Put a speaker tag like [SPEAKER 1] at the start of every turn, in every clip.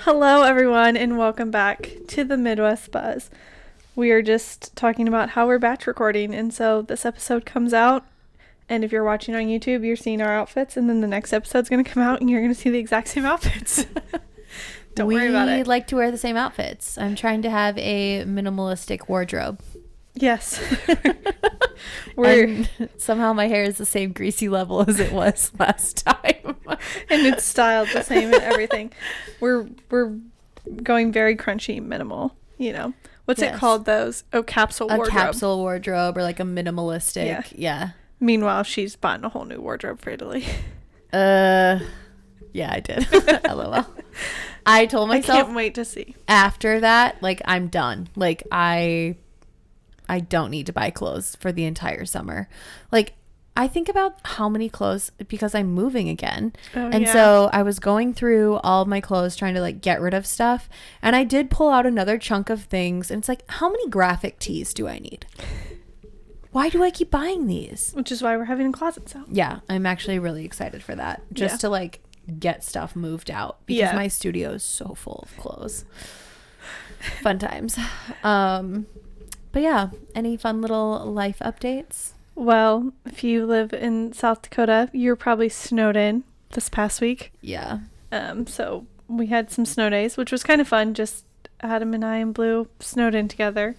[SPEAKER 1] Hello, everyone, and welcome back to the Midwest Buzz. We are just talking about how we're batch recording, and so this episode comes out, and if you're watching on YouTube, you're seeing our outfits, and then the next episode's going to come out, and you're going to see the exact same outfits. Don't worry about it.
[SPEAKER 2] We like to wear the same outfits. I'm trying to have a minimalistic wardrobe.
[SPEAKER 1] Yes.
[SPEAKER 2] And somehow my hair is the same greasy level as it was last time.
[SPEAKER 1] And it's styled the same and everything. We're going very crunchy minimal, you know. What's it called, those? Oh, capsule wardrobe.
[SPEAKER 2] A capsule wardrobe, or like a minimalistic. Yeah.
[SPEAKER 1] Meanwhile, she's bought a whole new wardrobe for Italy.
[SPEAKER 2] Yeah, I did. LOL. I told myself
[SPEAKER 1] I can't wait to see.
[SPEAKER 2] After that, like, I'm done. Like, I don't need to buy clothes for the entire summer. Like, I think about how many clothes, because I'm moving again. So I was going through all of my clothes trying to like get rid of stuff. And I did pull out another chunk of things. And it's like, how many graphic tees do I need? Why do I keep buying these?
[SPEAKER 1] Which is why we're having a closet sale.
[SPEAKER 2] Yeah, I'm actually really excited for that. Just to like get stuff moved out. Because my studio is so full of clothes. Fun times. But yeah, any fun little life updates?
[SPEAKER 1] Well, if you live in South Dakota, you're probably snowed in this past week.
[SPEAKER 2] Yeah.
[SPEAKER 1] So we had some snow days, which was kind of fun. Just Adam and I and Blue snowed in together.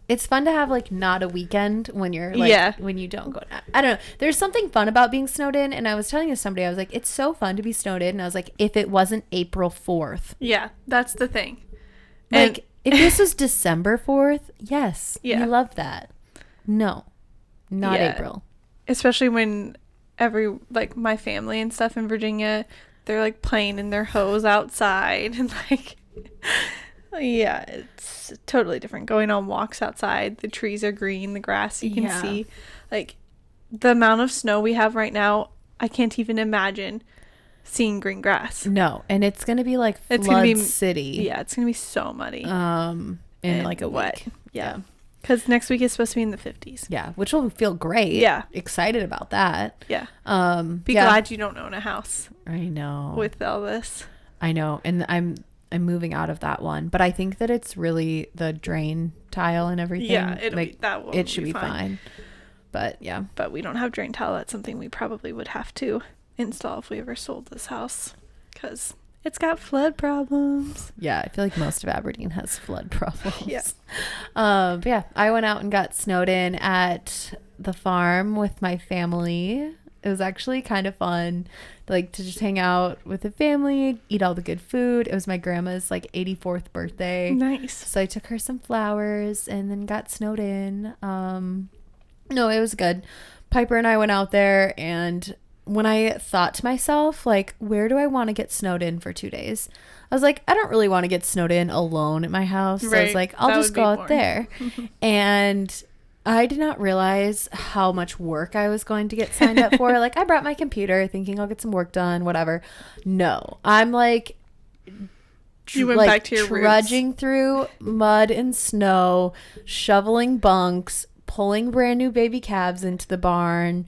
[SPEAKER 2] It's fun to have like not a weekend when you're like when you don't go. I don't know. There's something fun about being snowed in, and I was telling somebody, I was like, it's so fun to be snowed in, and I was like, if it wasn't April 4th.
[SPEAKER 1] Yeah, that's the thing.
[SPEAKER 2] Like, if this was December 4th, yes,
[SPEAKER 1] you
[SPEAKER 2] love that. No, not April.
[SPEAKER 1] Especially when my family and stuff in Virginia, they're like playing in their hose outside and like, it's totally different. Going on walks outside, the trees are green, the grass you can see. Like, the amount of snow we have right now, I can't even imagine seeing green grass.
[SPEAKER 2] No, and it's gonna be like flood city.
[SPEAKER 1] Yeah, it's gonna be so muddy.
[SPEAKER 2] In like a week.
[SPEAKER 1] Yeah. Because next week is supposed to be in the 50s.
[SPEAKER 2] Yeah, which will feel great.
[SPEAKER 1] Yeah.
[SPEAKER 2] Excited about that.
[SPEAKER 1] Yeah. Be glad you don't own a house.
[SPEAKER 2] I know.
[SPEAKER 1] With all this.
[SPEAKER 2] I know. And I'm moving out of that one. But I think that it's really the drain tile and everything.
[SPEAKER 1] Yeah, it should be fine.
[SPEAKER 2] But yeah.
[SPEAKER 1] But we don't have drain tile. That's something we probably would have to install if we ever sold this house. Because it's got flood problems.
[SPEAKER 2] Yeah, I feel like most of Aberdeen has flood problems.
[SPEAKER 1] Yeah.
[SPEAKER 2] But yeah, I went out and got snowed in at the farm with my family. It was actually kind of fun, like, to just hang out with the family, eat all the good food. It was my grandma's like 84th birthday.
[SPEAKER 1] Nice.
[SPEAKER 2] So I took her some flowers and then got snowed in. No, it was good. Piper and I went out there, and when I thought to myself, like, where do I want to get snowed in for 2 days? I was like, I don't really want to get snowed in alone at my house. So I was like, I'll just go out there. And I did not realize how much work I was going to get signed up for. Like, I brought my computer thinking I'll get some work done, whatever. No, I'm like,
[SPEAKER 1] you went back to your
[SPEAKER 2] trudging
[SPEAKER 1] roots.
[SPEAKER 2] Through mud and snow, shoveling bunks, pulling brand new baby calves into the barn,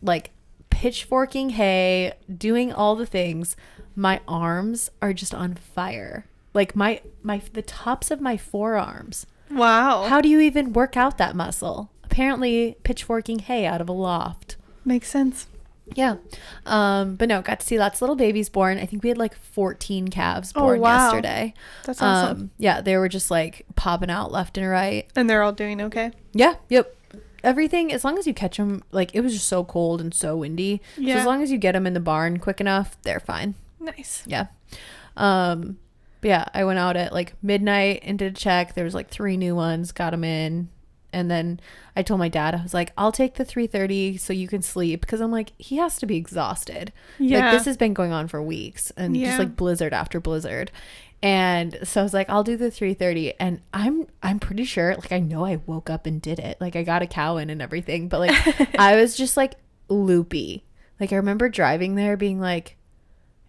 [SPEAKER 2] like pitchforking hay, doing all the things. My arms are just on fire. Like the tops of my forearms.
[SPEAKER 1] Wow.
[SPEAKER 2] How do you even work out that muscle? Apparently pitchforking hay out of a loft.
[SPEAKER 1] Makes sense.
[SPEAKER 2] Yeah. But no, got to see lots of little babies born. I think we had like 14 calves born yesterday.
[SPEAKER 1] That's awesome.
[SPEAKER 2] Yeah, they were just like popping out left and right.
[SPEAKER 1] And they're all doing okay?
[SPEAKER 2] Yeah. Yep. Everything, as long as you catch them, like, it was just so cold and so windy. Yeah. So as long as you get them in the barn quick enough, they're fine.
[SPEAKER 1] Nice.
[SPEAKER 2] Yeah. But yeah, I went out at like midnight and did a check. There was like 3 new ones, got them in. And then I told my dad, I was like, I'll take the 3:30 so you can sleep. Because I'm like, he has to be exhausted. Yeah. Like, this has been going on for weeks. And just like blizzard after blizzard. And so I was like, I'll do the 3:30. And I'm pretty sure, like, I know I woke up and did it. Like, I got a cow in and everything. But like, I was just like loopy. Like, I remember driving there being like,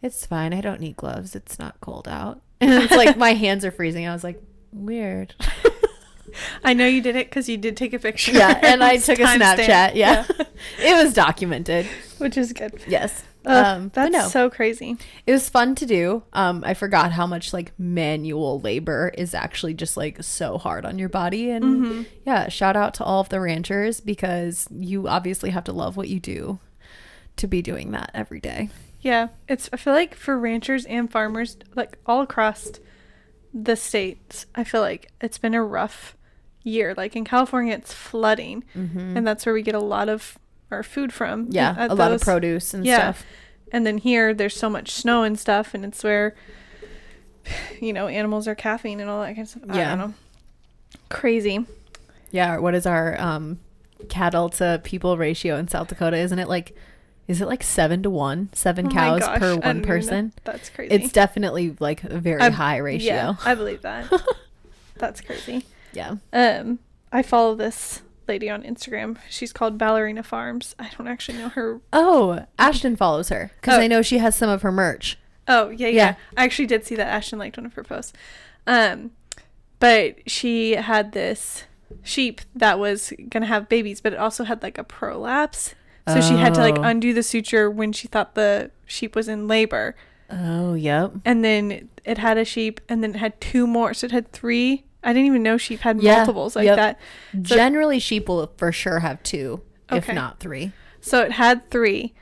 [SPEAKER 2] it's fine. I don't need gloves. It's not cold out. And it's like, my hands are freezing. I was like, weird.
[SPEAKER 1] I know you did it because you did take a picture.
[SPEAKER 2] Yeah, and I took a Snapchat. Yeah. It was documented.
[SPEAKER 1] Which is good.
[SPEAKER 2] Yes. But
[SPEAKER 1] That's
[SPEAKER 2] no,
[SPEAKER 1] so crazy.
[SPEAKER 2] it was fun to do. I forgot how much like manual labor is actually just like so hard on your body. And yeah, shout out to all of the ranchers, because you obviously have to love what you do to be doing that every day.
[SPEAKER 1] Yeah, I feel like for ranchers and farmers, like all across the states, I feel like it's been a rough year. Like in California, it's flooding, and that's where we get a lot of our food from.
[SPEAKER 2] Yeah, a lot of produce and stuff.
[SPEAKER 1] And then here, there's so much snow and stuff, and it's where, animals are calving and all that kind of stuff. I don't know. Crazy.
[SPEAKER 2] Yeah, what is our cattle to people ratio in South Dakota? Is it like 7-to-1? 7 cows per one person?
[SPEAKER 1] That's crazy.
[SPEAKER 2] It's definitely like a very high ratio.
[SPEAKER 1] Yeah, I believe that. That's crazy.
[SPEAKER 2] Yeah.
[SPEAKER 1] I follow this lady on Instagram. She's called Ballerina Farms. I don't actually know her.
[SPEAKER 2] Oh, Ashton follows her because I know she has some of her merch.
[SPEAKER 1] Oh, yeah. I actually did see that. Ashton liked one of her posts. But she had this sheep that was going to have babies, but it also had like a prolapse. So she had to like undo the suture when she thought the sheep was in labor.
[SPEAKER 2] Oh, yep.
[SPEAKER 1] And then it had a sheep, and then it had 2 more. So it had 3. I didn't even know sheep had multiples like that. So
[SPEAKER 2] generally, sheep will for sure have 2, if not 3.
[SPEAKER 1] So it had 3.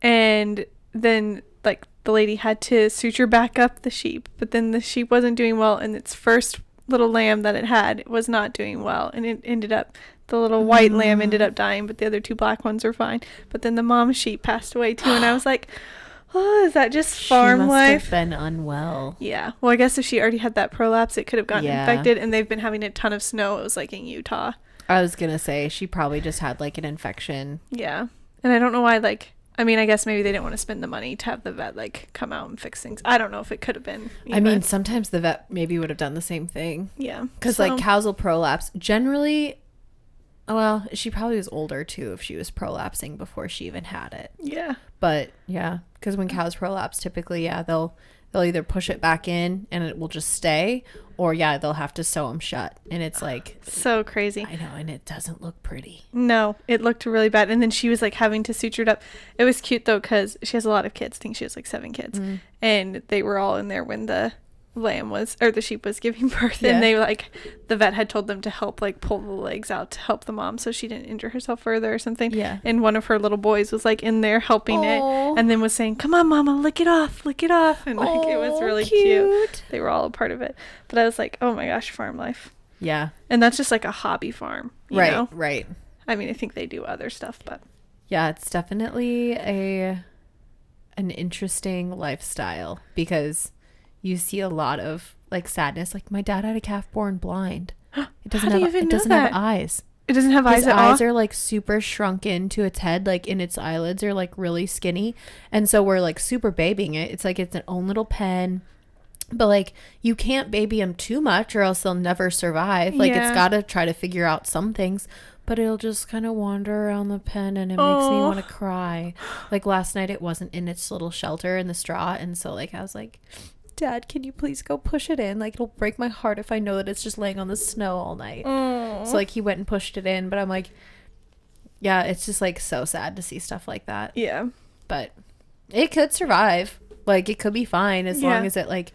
[SPEAKER 1] And then like the lady had to suture back up the sheep. But then the sheep wasn't doing well. And its first little lamb that it had was not doing well. And it ended up, the little white lamb ended up dying. But the other 2 black ones were fine. But then the mom sheep passed away too. And I was like, oh, is that just farm
[SPEAKER 2] she must
[SPEAKER 1] life?
[SPEAKER 2] have been unwell.
[SPEAKER 1] Yeah. Well, I guess if she already had that prolapse, it could have gotten infected. And they've been having a ton of snow. It was like in Utah.
[SPEAKER 2] I was going to say, she probably just had like an infection.
[SPEAKER 1] Yeah. And I don't know why, I guess maybe they didn't want to spend the money to have the vet come out and fix things. I don't know if it could have been.
[SPEAKER 2] Sometimes the vet maybe would have done the same thing.
[SPEAKER 1] Yeah.
[SPEAKER 2] Because cows will prolapse. Generally, well, she probably was older too if she was prolapsing before she even had it.
[SPEAKER 1] Yeah.
[SPEAKER 2] But yeah, because when cows prolapse, typically, they'll either push it back in and it will just stay, or they'll have to sew them shut. And it's like
[SPEAKER 1] so crazy.
[SPEAKER 2] I know, and it doesn't look pretty.
[SPEAKER 1] No, it looked really bad. And then she was like having to suture it up. It was cute though, because she has a lot of kids. I think she has like 7 kids, and they were all in there when the the sheep was giving birth, and they the vet had told them to help pull the legs out to help the mom so she didn't injure herself further or something. And one of her little boys was in there helping it, and then was saying, "Come on, mama, lick it off," and it was really cute. They were all a part of it. But I was like, oh my gosh, farm life.
[SPEAKER 2] Yeah.
[SPEAKER 1] And that's just a hobby farm, you know?
[SPEAKER 2] Right.
[SPEAKER 1] I mean, I think they do other stuff, but
[SPEAKER 2] yeah, it's definitely an interesting lifestyle, because you see a lot of sadness. Like, my dad had a calf born blind. It doesn't have eyes. It doesn't have eyes at all? His eyes are super shrunken to its head, and its eyelids are really skinny. And so we're super babying it. It's it's an own little pen. But you can't baby them too much or else they'll never survive. It's got to try to figure out some things. But it'll just kind of wander around the pen, and it makes me want to cry. Last night, it wasn't in its little shelter in the straw. And so I was like, Dad, can you please go push it in? It'll break my heart if I know that it's just laying on the snow all night. So he went and pushed it in, but I'm like, yeah, it's just so sad to see stuff like that.
[SPEAKER 1] Yeah.
[SPEAKER 2] But it could survive. It could be fine as long as it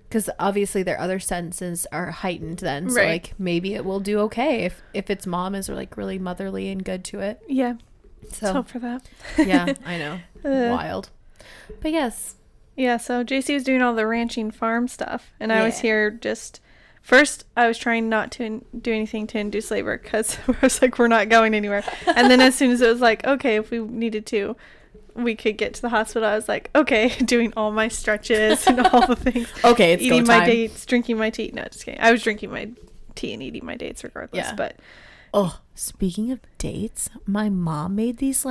[SPEAKER 2] because obviously their other senses are heightened then. So maybe it will do okay if its mom is really motherly and good to it.
[SPEAKER 1] Yeah. So let's hope for that.
[SPEAKER 2] Yeah, I know. Wild. But yes.
[SPEAKER 1] Yeah, so JC was doing all the ranching farm stuff, and I was here first I was trying not to do anything to induce labor, because I was we're not going anywhere. And then as soon as it was okay, if we needed to, we could get to the hospital, I was okay, doing all my stretches and all the things.
[SPEAKER 2] Okay, it's
[SPEAKER 1] eating
[SPEAKER 2] go time.
[SPEAKER 1] My dates, drinking my tea. No, just kidding. I was drinking my tea and eating my dates regardless.
[SPEAKER 2] Yeah.
[SPEAKER 1] But
[SPEAKER 2] speaking of dates, my mom made these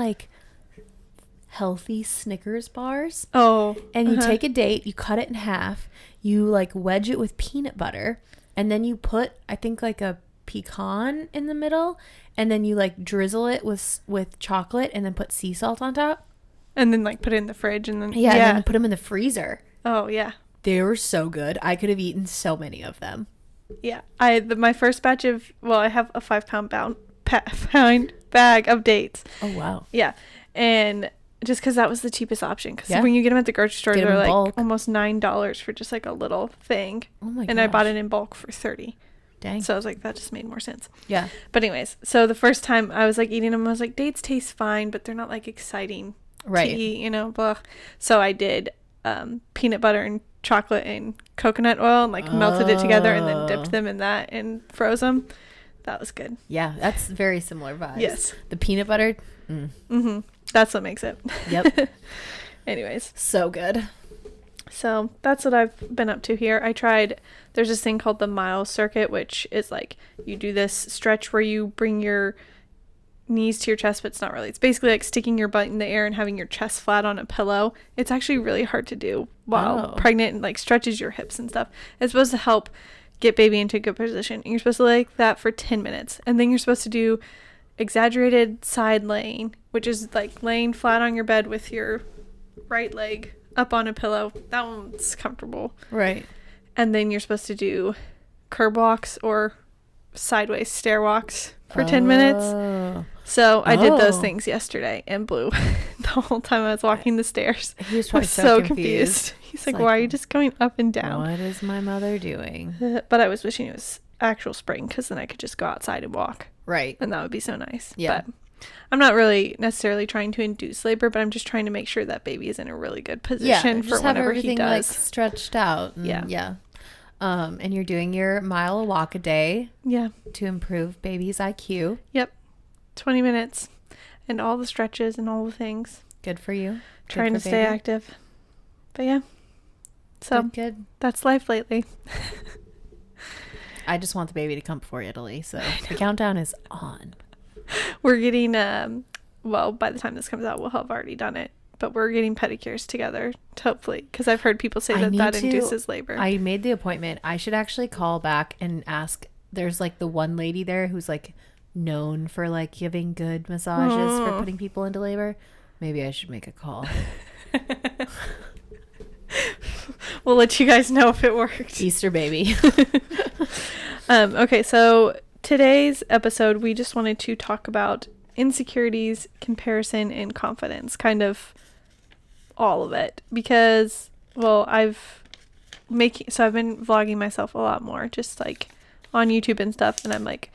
[SPEAKER 2] healthy Snickers bars. And you take a date, you cut it in half, you wedge it with peanut butter, and then you put, I think, a pecan in the middle, and then you drizzle it with chocolate, and then put sea salt on top,
[SPEAKER 1] and then put it in the fridge, and then
[SPEAKER 2] and then you put them in the freezer.
[SPEAKER 1] Oh yeah,
[SPEAKER 2] they were so good. I could have eaten so many of them.
[SPEAKER 1] Yeah, my first batch of, I have a 5-pound pound bag of dates.
[SPEAKER 2] Oh wow.
[SPEAKER 1] Yeah. And just because that was the cheapest option. Because
[SPEAKER 2] Yeah.
[SPEAKER 1] when you get them at the grocery store,
[SPEAKER 2] Get 'em
[SPEAKER 1] they're
[SPEAKER 2] in
[SPEAKER 1] like
[SPEAKER 2] bulk.
[SPEAKER 1] almost $9 for just like a little thing.
[SPEAKER 2] Oh my
[SPEAKER 1] And I bought
[SPEAKER 2] gosh.
[SPEAKER 1] it in bulk for 30.
[SPEAKER 2] Dang.
[SPEAKER 1] So I was like, that just made more sense.
[SPEAKER 2] Yeah.
[SPEAKER 1] But anyways, so the first time I was like eating them, I was like, dates taste fine, but they're not like exciting
[SPEAKER 2] Right.
[SPEAKER 1] to eat, you know, blah. So I did peanut butter and chocolate and coconut oil and like melted it together and then
[SPEAKER 2] Oh.
[SPEAKER 1] dipped them in that and froze them. That was good.
[SPEAKER 2] Yeah, that's very similar vibes.
[SPEAKER 1] Yes.
[SPEAKER 2] The peanut butter. Mm.
[SPEAKER 1] That's what makes it.
[SPEAKER 2] Yep.
[SPEAKER 1] Anyways,
[SPEAKER 2] So good.
[SPEAKER 1] so that's what I've been up to here. There's this thing called the mile circuit, which is like you do this stretch where you bring your knees to your chest, but it's not really. It's basically like sticking your butt in the air and having your chest flat on a pillow. It's actually really hard to do while
[SPEAKER 2] Oh.
[SPEAKER 1] pregnant and like stretches your hips and stuff. It's supposed to help get baby into a good position. And you're supposed to lay like that for 10 minutes. And then you're supposed to do exaggerated side laying, which is like laying flat on your bed with your right leg up on a pillow. That one's comfortable.
[SPEAKER 2] Right.
[SPEAKER 1] And then you're supposed to do curb walks or sideways stair walks for 10 minutes.
[SPEAKER 2] Oh.
[SPEAKER 1] So I did those
[SPEAKER 2] Oh.
[SPEAKER 1] things yesterday and blew the whole time I was walking the stairs.
[SPEAKER 2] He was
[SPEAKER 1] I
[SPEAKER 2] probably
[SPEAKER 1] was
[SPEAKER 2] so confused.
[SPEAKER 1] He's like,
[SPEAKER 2] like,
[SPEAKER 1] why are you just going up and down?
[SPEAKER 2] What is my mother doing?
[SPEAKER 1] But I was wishing it was actual spring because then I could just go outside and walk.
[SPEAKER 2] Right.
[SPEAKER 1] And that would be so nice.
[SPEAKER 2] Yeah.
[SPEAKER 1] But I'm not really necessarily trying to induce labor, but I'm just trying to make sure that baby is in a really good position for
[SPEAKER 2] just have
[SPEAKER 1] whenever he
[SPEAKER 2] everything like
[SPEAKER 1] does.
[SPEAKER 2] stretched out. And,
[SPEAKER 1] Yeah.
[SPEAKER 2] Yeah. And you're doing your mile a walk a day
[SPEAKER 1] Yeah.
[SPEAKER 2] to improve baby's IQ.
[SPEAKER 1] Yep. 20 minutes and all the stretches and all the things.
[SPEAKER 2] Good for you. Good
[SPEAKER 1] Trying
[SPEAKER 2] for
[SPEAKER 1] to stay
[SPEAKER 2] baby.
[SPEAKER 1] active. But yeah. So
[SPEAKER 2] Good.
[SPEAKER 1] that's life lately.
[SPEAKER 2] I just want the baby to come before Italy, so the countdown is on.
[SPEAKER 1] We're getting well, by the time this comes out we'll have already done it, but we're getting pedicures together hopefully, because I've heard people say
[SPEAKER 2] I
[SPEAKER 1] that
[SPEAKER 2] need to-
[SPEAKER 1] induces labor.
[SPEAKER 2] I made the appointment. I should actually call back and ask. There's like the one lady there who's like known for like giving good massages for putting people into labor. Maybe I should make a call.
[SPEAKER 1] We'll let you guys know if it worked.
[SPEAKER 2] Easter baby.
[SPEAKER 1] Okay, so today's episode we just wanted to talk about insecurities, comparison, and confidence, kind of all of it, because well I've been vlogging myself a lot more, just like on YouTube and stuff, and I'm like,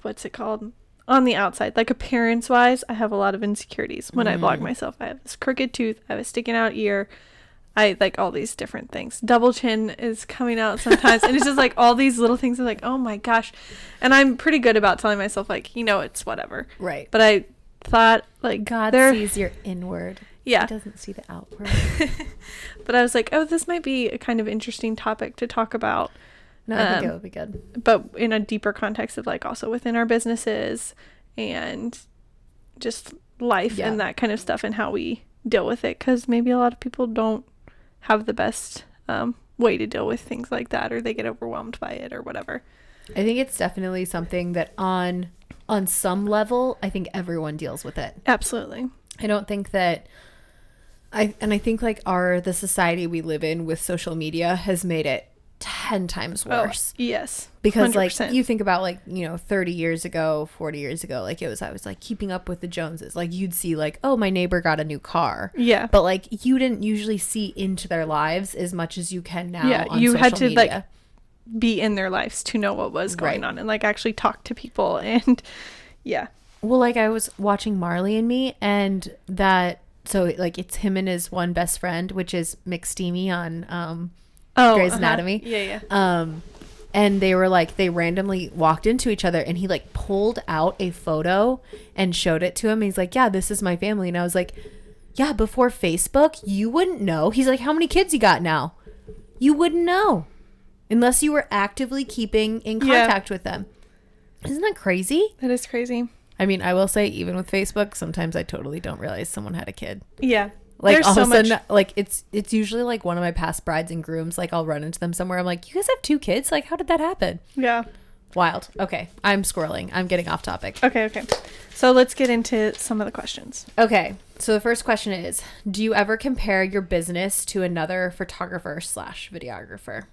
[SPEAKER 1] what's it called, on the outside, like appearance wise, I have a lot of insecurities when I vlog myself. I have this crooked tooth, I have a sticking out ear, I like all these different things. Double chin is coming out sometimes. And it's just like all these little things are like, oh my gosh. And I'm pretty good about telling myself like, you know, it's whatever.
[SPEAKER 2] Right.
[SPEAKER 1] But I thought like
[SPEAKER 2] God
[SPEAKER 1] there,
[SPEAKER 2] sees your inward.
[SPEAKER 1] yeah.
[SPEAKER 2] He doesn't see the outward.
[SPEAKER 1] But I was like, oh, this might be a kind of interesting topic to talk about.
[SPEAKER 2] No, I think it would be good.
[SPEAKER 1] But in a deeper context of like also within our businesses and just life
[SPEAKER 2] Yeah.
[SPEAKER 1] and that kind of stuff and how we deal with it. Because maybe a lot of people don't have the best way to deal with things like that, or they get overwhelmed by it or whatever.
[SPEAKER 2] I think it's definitely something that on some level, I think everyone deals with it.
[SPEAKER 1] Absolutely.
[SPEAKER 2] I don't think that I think like the society we live in with social media has made it 10 times worse.
[SPEAKER 1] Oh, yes.
[SPEAKER 2] Because
[SPEAKER 1] 100%.
[SPEAKER 2] like you think about like, you know, 30 years ago, 40 years ago, like I was like keeping up with the Joneses. Like you'd see like, oh, my neighbor got a new car.
[SPEAKER 1] Yeah.
[SPEAKER 2] But like you didn't usually see into their lives as much as you can now.
[SPEAKER 1] Yeah,
[SPEAKER 2] on
[SPEAKER 1] you had
[SPEAKER 2] social
[SPEAKER 1] to, like,
[SPEAKER 2] media.
[SPEAKER 1] be in their lives to know what was going
[SPEAKER 2] Right.
[SPEAKER 1] on and like actually talk to people. And yeah.
[SPEAKER 2] Well, like I was watching Marley and Me, and that, so like it's him and his one best friend, which is McSteamy on Grey's Anatomy.
[SPEAKER 1] Yeah, yeah.
[SPEAKER 2] And they were like, they randomly walked into each other, and he like pulled out a photo and showed it to him. He's like, yeah, this is my family. And I was like, yeah, before Facebook, you wouldn't know. He's like, how many kids you got now? You wouldn't know unless you were actively keeping in
[SPEAKER 1] Yeah.
[SPEAKER 2] contact with them. Isn't that crazy?
[SPEAKER 1] That is crazy.
[SPEAKER 2] I mean, I will say, even with Facebook, sometimes I totally don't realize someone had a kid.
[SPEAKER 1] Yeah.
[SPEAKER 2] Like
[SPEAKER 1] There's
[SPEAKER 2] all
[SPEAKER 1] so
[SPEAKER 2] of a sudden,
[SPEAKER 1] much.
[SPEAKER 2] like it's usually like one of my past brides and grooms. Like I'll run into them somewhere. I'm like, you guys have 2 kids? Like, how did that happen?
[SPEAKER 1] Yeah.
[SPEAKER 2] Wild. Okay, I'm squirreling. I'm getting off topic.
[SPEAKER 1] Okay. So let's get into some of the questions.
[SPEAKER 2] Okay, so the first question is, do you ever compare your business to another photographer / videographer?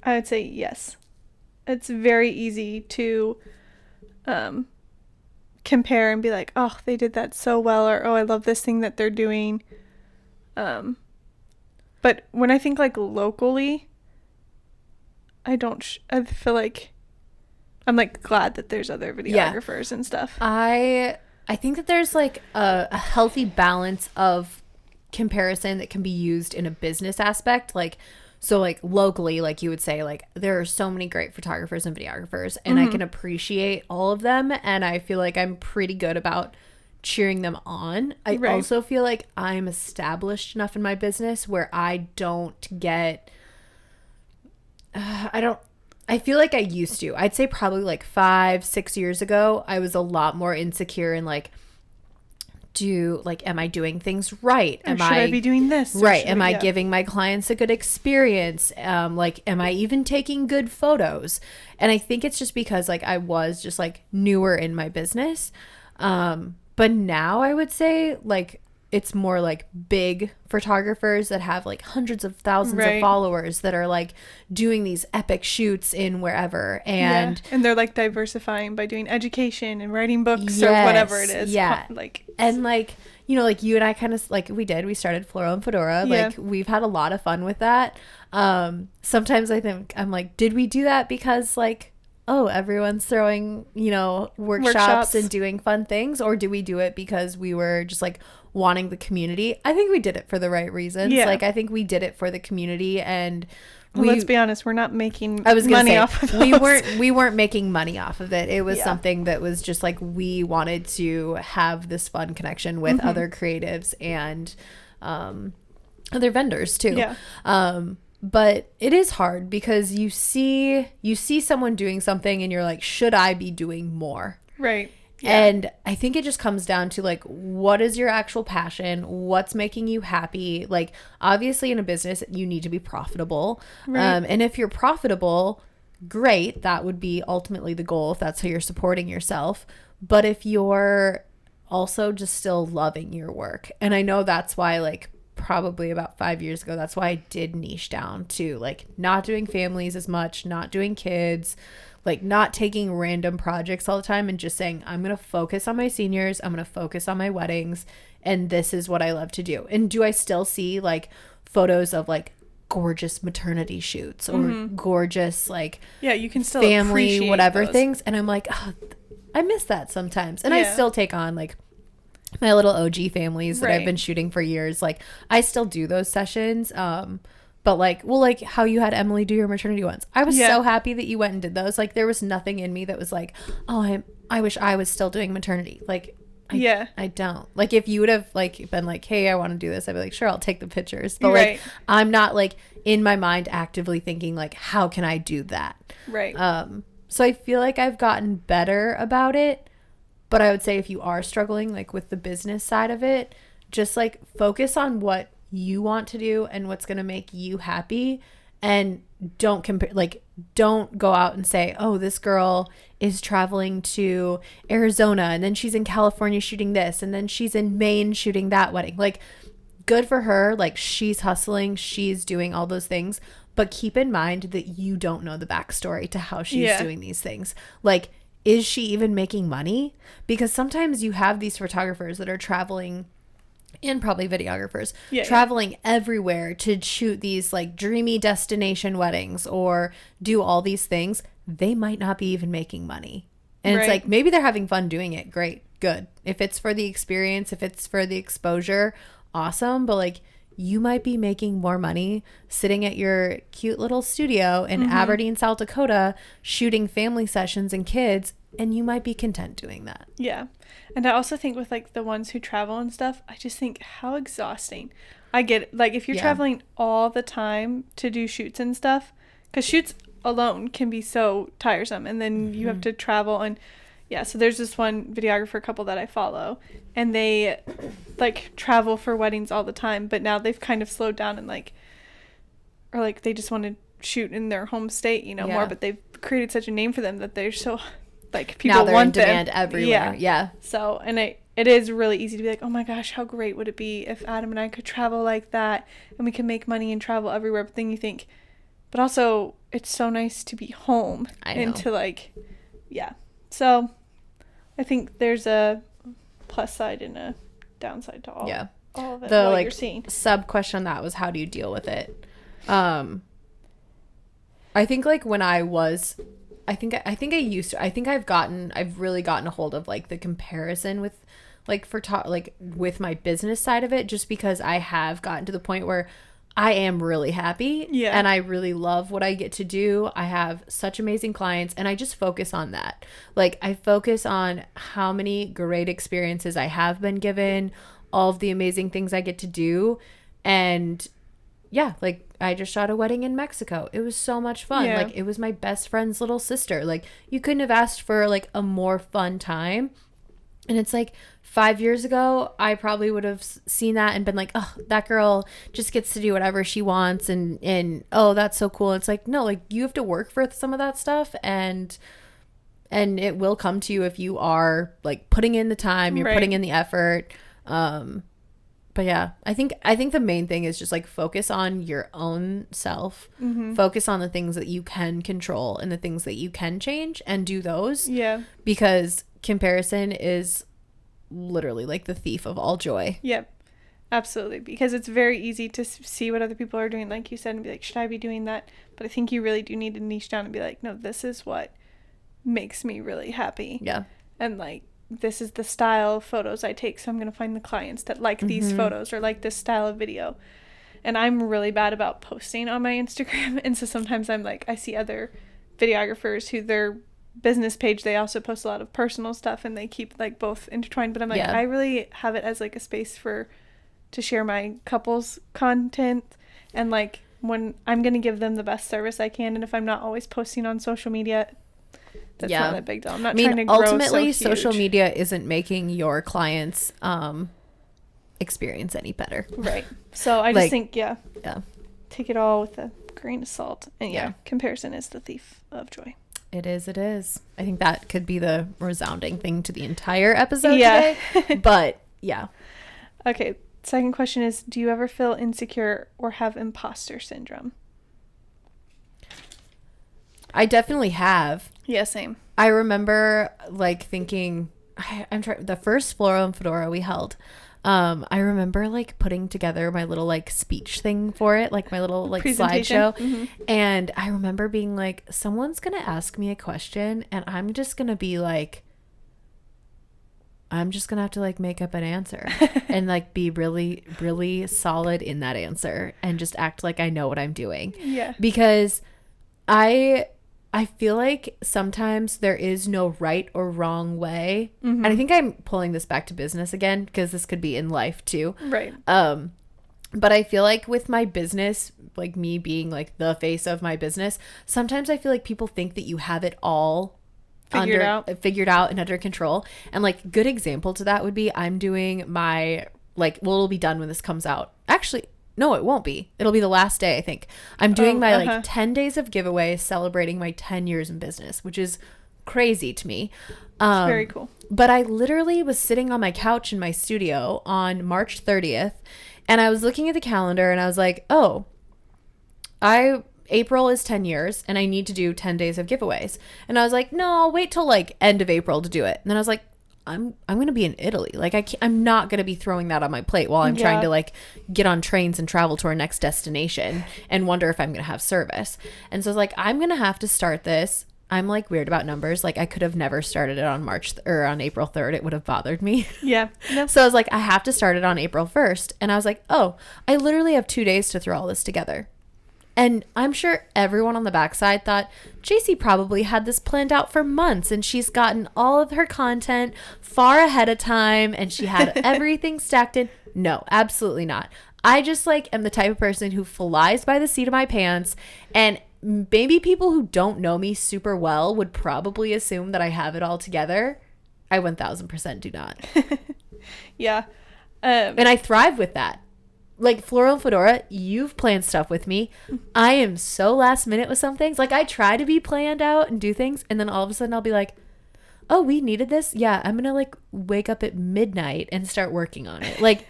[SPEAKER 1] I would say yes. It's very easy to compare and be like, oh, they did that so well, or oh, I love this thing that they're doing. But when I think like locally, I don't I feel like I'm like glad that there's other videographers and stuff.
[SPEAKER 2] I think that there's like a healthy balance of comparison that can be used in a business aspect. Like, so like locally, like you would say, like there are so many great photographers and videographers, and I can appreciate all of them, and I feel like I'm pretty good about cheering them on. I also feel like I'm established enough in my business where I don't get I feel like I used to. I'd say probably like 5-6 years ago, I was a lot more insecure in like, am I doing things right?
[SPEAKER 1] Should I be doing this?
[SPEAKER 2] Right. Am I giving my clients a good experience? Like, am I even taking good photos? And I think it's just because like I was just like newer in my business. But now I would say like it's more like big photographers that have like hundreds of thousands of followers that are like doing these epic shoots in wherever. And
[SPEAKER 1] they're like diversifying by doing education and writing books or whatever it is.
[SPEAKER 2] Yeah. And like, you know, like you and I kind of like we started Floral and Fedora. Like we've had a lot of fun with that. Sometimes I think I'm like, did we do that because like, oh, everyone's throwing, you know, workshops and doing fun things? Or do we do it because we were just like wanting the community? I think we did it for the right reasons. Like, I think we did it for the community, and
[SPEAKER 1] let's be honest, we're not making money off of those.
[SPEAKER 2] We weren't making money off of it. It was something that was just like, we wanted to have this fun connection with other creatives and other vendors too. But it is hard because you see someone doing something and you're like, should I be doing more?
[SPEAKER 1] Right.
[SPEAKER 2] And I think it just comes down to like, what is your actual passion? What's making you happy? Like, obviously in a business, you need to be profitable. And if you're profitable, great. That would be ultimately the goal if that's how you're supporting yourself. But if you're also just still loving your work, and I know that's why like probably about 5 years ago, that's why I did niche down to like not doing families as much, not doing kids, like not taking random projects all the time, and just saying, I'm going to focus on my seniors, I'm going to focus on my weddings, and this is what I love to do. And do I still see like photos of like gorgeous maternity shoots or gorgeous like
[SPEAKER 1] you can still
[SPEAKER 2] family whatever
[SPEAKER 1] those
[SPEAKER 2] things, and I'm like, oh, I miss that sometimes. And I still take on like my little OG families that I've been shooting for years. Like I still do those sessions. But like, well, like how you had Emily do your maternity ones. I was so happy that you went and did those. Like there was nothing in me that was like, oh, I wish I was still doing maternity. Like, I don't. Like if you would have like been like, hey, I want to do this, I'd be like, sure, I'll take the pictures. But like, I'm not like in my mind actively thinking like, how can I do that?
[SPEAKER 1] Right.
[SPEAKER 2] So I feel like I've gotten better about it. But I would say if you are struggling like with the business side of it, just like focus on what you want to do and what's going to make you happy, and don't compare. Like don't go out and say, oh, this girl is traveling to Arizona and then she's in California shooting this and then she's in Maine shooting that wedding. Like good for her. Like she's hustling, she's doing all those things, but keep in mind that you don't know the backstory to how she's doing these things. Like, is she even making money? Because sometimes you have these photographers that are traveling, and probably videographers, traveling everywhere to shoot these like dreamy destination weddings or do all these things. They might not be even making money. And it's like, maybe they're having fun doing it. Great. Good. If it's for the experience, if it's for the exposure, awesome. But like, you might be making more money sitting at your cute little studio in Aberdeen, South Dakota, shooting family sessions and kids, and you might be content doing that.
[SPEAKER 1] Yeah. And I also think with like the ones who travel and stuff, I just think how exhausting. I get it. Like if you're traveling all the time to do shoots and stuff, because shoots alone can be so tiresome, and then you have to travel. And so there's this one videographer couple that I follow, and they like travel for weddings all the time, but now they've kind of slowed down and like, or like they just want to shoot in their home state, you know, more, but they've created such a name for them that they're so like people
[SPEAKER 2] now they're
[SPEAKER 1] want
[SPEAKER 2] in demand
[SPEAKER 1] them
[SPEAKER 2] everywhere. Yeah.
[SPEAKER 1] So, and it is really easy to be like, oh my gosh, how great would it be if Adam and I could travel like that and we can make money and travel everywhere. But then you think, but also it's so nice to be home and to like, so I think there's a plus side and a downside to all of it.
[SPEAKER 2] The
[SPEAKER 1] what
[SPEAKER 2] like
[SPEAKER 1] you're seeing.
[SPEAKER 2] sub question on that was, how do you deal with it? I think like when I was, I think I used to, I think I've really gotten a hold of like the comparison with like like with my business side of it, just because I have gotten to the point where I am really happy and I really love what I get to do. I have such amazing clients and I just focus on that. Like I focus on how many great experiences I have been given, all of the amazing things I get to do. And yeah, like I just shot a wedding in Mexico. It was so much fun.
[SPEAKER 1] Yeah.
[SPEAKER 2] Like it was my best friend's little sister. Like you couldn't have asked for like a more fun time. And it's like 5 years ago, I probably would have seen that and been like, oh, that girl just gets to do whatever she wants. And oh, that's so cool. It's like, no, like you have to work for some of that stuff. And it will come to you if you are like putting in the time, you're putting in the effort. But yeah, I think the main thing is just like focus on your own self, focus on the things that you can control and the things that you can change and do those.
[SPEAKER 1] Yeah.
[SPEAKER 2] Because comparison is literally like the thief of all joy.
[SPEAKER 1] Yep. Absolutely. Because it's very easy to see what other people are doing, like you said, and be like, should I be doing that? But I think you really do need to niche down and be like, no, this is what makes me really happy.
[SPEAKER 2] Yeah.
[SPEAKER 1] And like, this is the style of photos I take, so I'm going to find the clients that like these photos or like this style of video. And I'm really bad about posting on my Instagram, and so sometimes I'm like, I see other videographers who their business page, they also post a lot of personal stuff and they keep like both intertwined, but I'm like, I really have it as like a space to share my couples content, and like when I'm going to give them the best service I can, and if I'm not always posting on social media, that's not a big deal. I'm not trying to grow
[SPEAKER 2] ultimately,
[SPEAKER 1] so huge.
[SPEAKER 2] social media isn't making your clients experience any better.
[SPEAKER 1] Right. So I just think,
[SPEAKER 2] yeah,
[SPEAKER 1] take it all with a grain of salt. And comparison is the thief of joy.
[SPEAKER 2] It is. I think that could be the resounding thing to the entire episode today. But yeah.
[SPEAKER 1] Okay. Second question is, do you ever feel insecure or have imposter syndrome?
[SPEAKER 2] I definitely have.
[SPEAKER 1] Yeah, same.
[SPEAKER 2] I remember like thinking, I'm trying, the first Floral and Fedora we held. I remember like putting together my little like speech thing for it, like my little like slideshow. And I remember being like, someone's going to ask me a question and I'm just going to be like, I'm just going to have to like make up an answer and like be really, really solid in that answer and just act like I know what I'm doing.
[SPEAKER 1] Yeah.
[SPEAKER 2] Because I feel like sometimes there is no right or wrong way. And I think I'm pulling this back to business again because this could be in life too.
[SPEAKER 1] Right.
[SPEAKER 2] But I feel like with my business, like me being like the face of my business, sometimes I feel like people think that you have it all figured out and under control. And like good example to that would be I'm doing my like, well, it'll be done when this comes out. Actually, no, it won't be. It'll be the last day, I think. I'm doing my like 10 days of giveaways celebrating my 10 years in business, which is crazy to me.
[SPEAKER 1] Very cool.
[SPEAKER 2] But I literally was sitting on my couch in my studio on March 30th and I was looking at the calendar and I was like, oh, April is 10 years and I need to do 10 days of giveaways. And I was like, no, I'll wait till like end of April to do it. And then I was like, I'm going to be in Italy. Like I'm not going to be throwing that on my plate while I'm trying to like get on trains and travel to our next destination and wonder if I'm going to have service. And so I was like, I'm going to have to start this. I'm like weird about numbers. Like I could have never started it on on April 3rd. It would have bothered me.
[SPEAKER 1] Yeah. No.
[SPEAKER 2] So I was like, I have to start it on April 1st. And I was like, oh, I literally have 2 days to throw all this together. And I'm sure everyone on the backside thought JC probably had this planned out for months and she's gotten all of her content far ahead of time and she had everything stacked in. No, absolutely not. I just like am the type of person who flies by the seat of my pants, and maybe people who don't know me super well would probably assume that I have it all together. I 1000% do not.
[SPEAKER 1] Yeah.
[SPEAKER 2] And I thrive with that. Like Floral and Fedora, you've planned stuff with me. I am so last minute with some things. Like I try to be planned out and do things, and then all of a sudden I'll be like, oh, we needed this? Yeah, I'm going to like wake up at midnight and start working on it. Like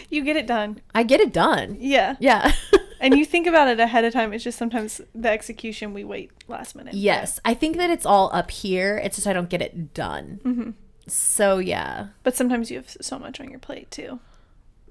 [SPEAKER 1] you get it done.
[SPEAKER 2] I get it done.
[SPEAKER 1] Yeah.
[SPEAKER 2] Yeah.
[SPEAKER 1] And you think about it ahead of time. It's just sometimes the execution, we wait last minute.
[SPEAKER 2] Yes. I think that it's all up here. It's just I don't get it done.
[SPEAKER 1] Mm-hmm.
[SPEAKER 2] So, yeah.
[SPEAKER 1] But sometimes you have so much on your plate, too.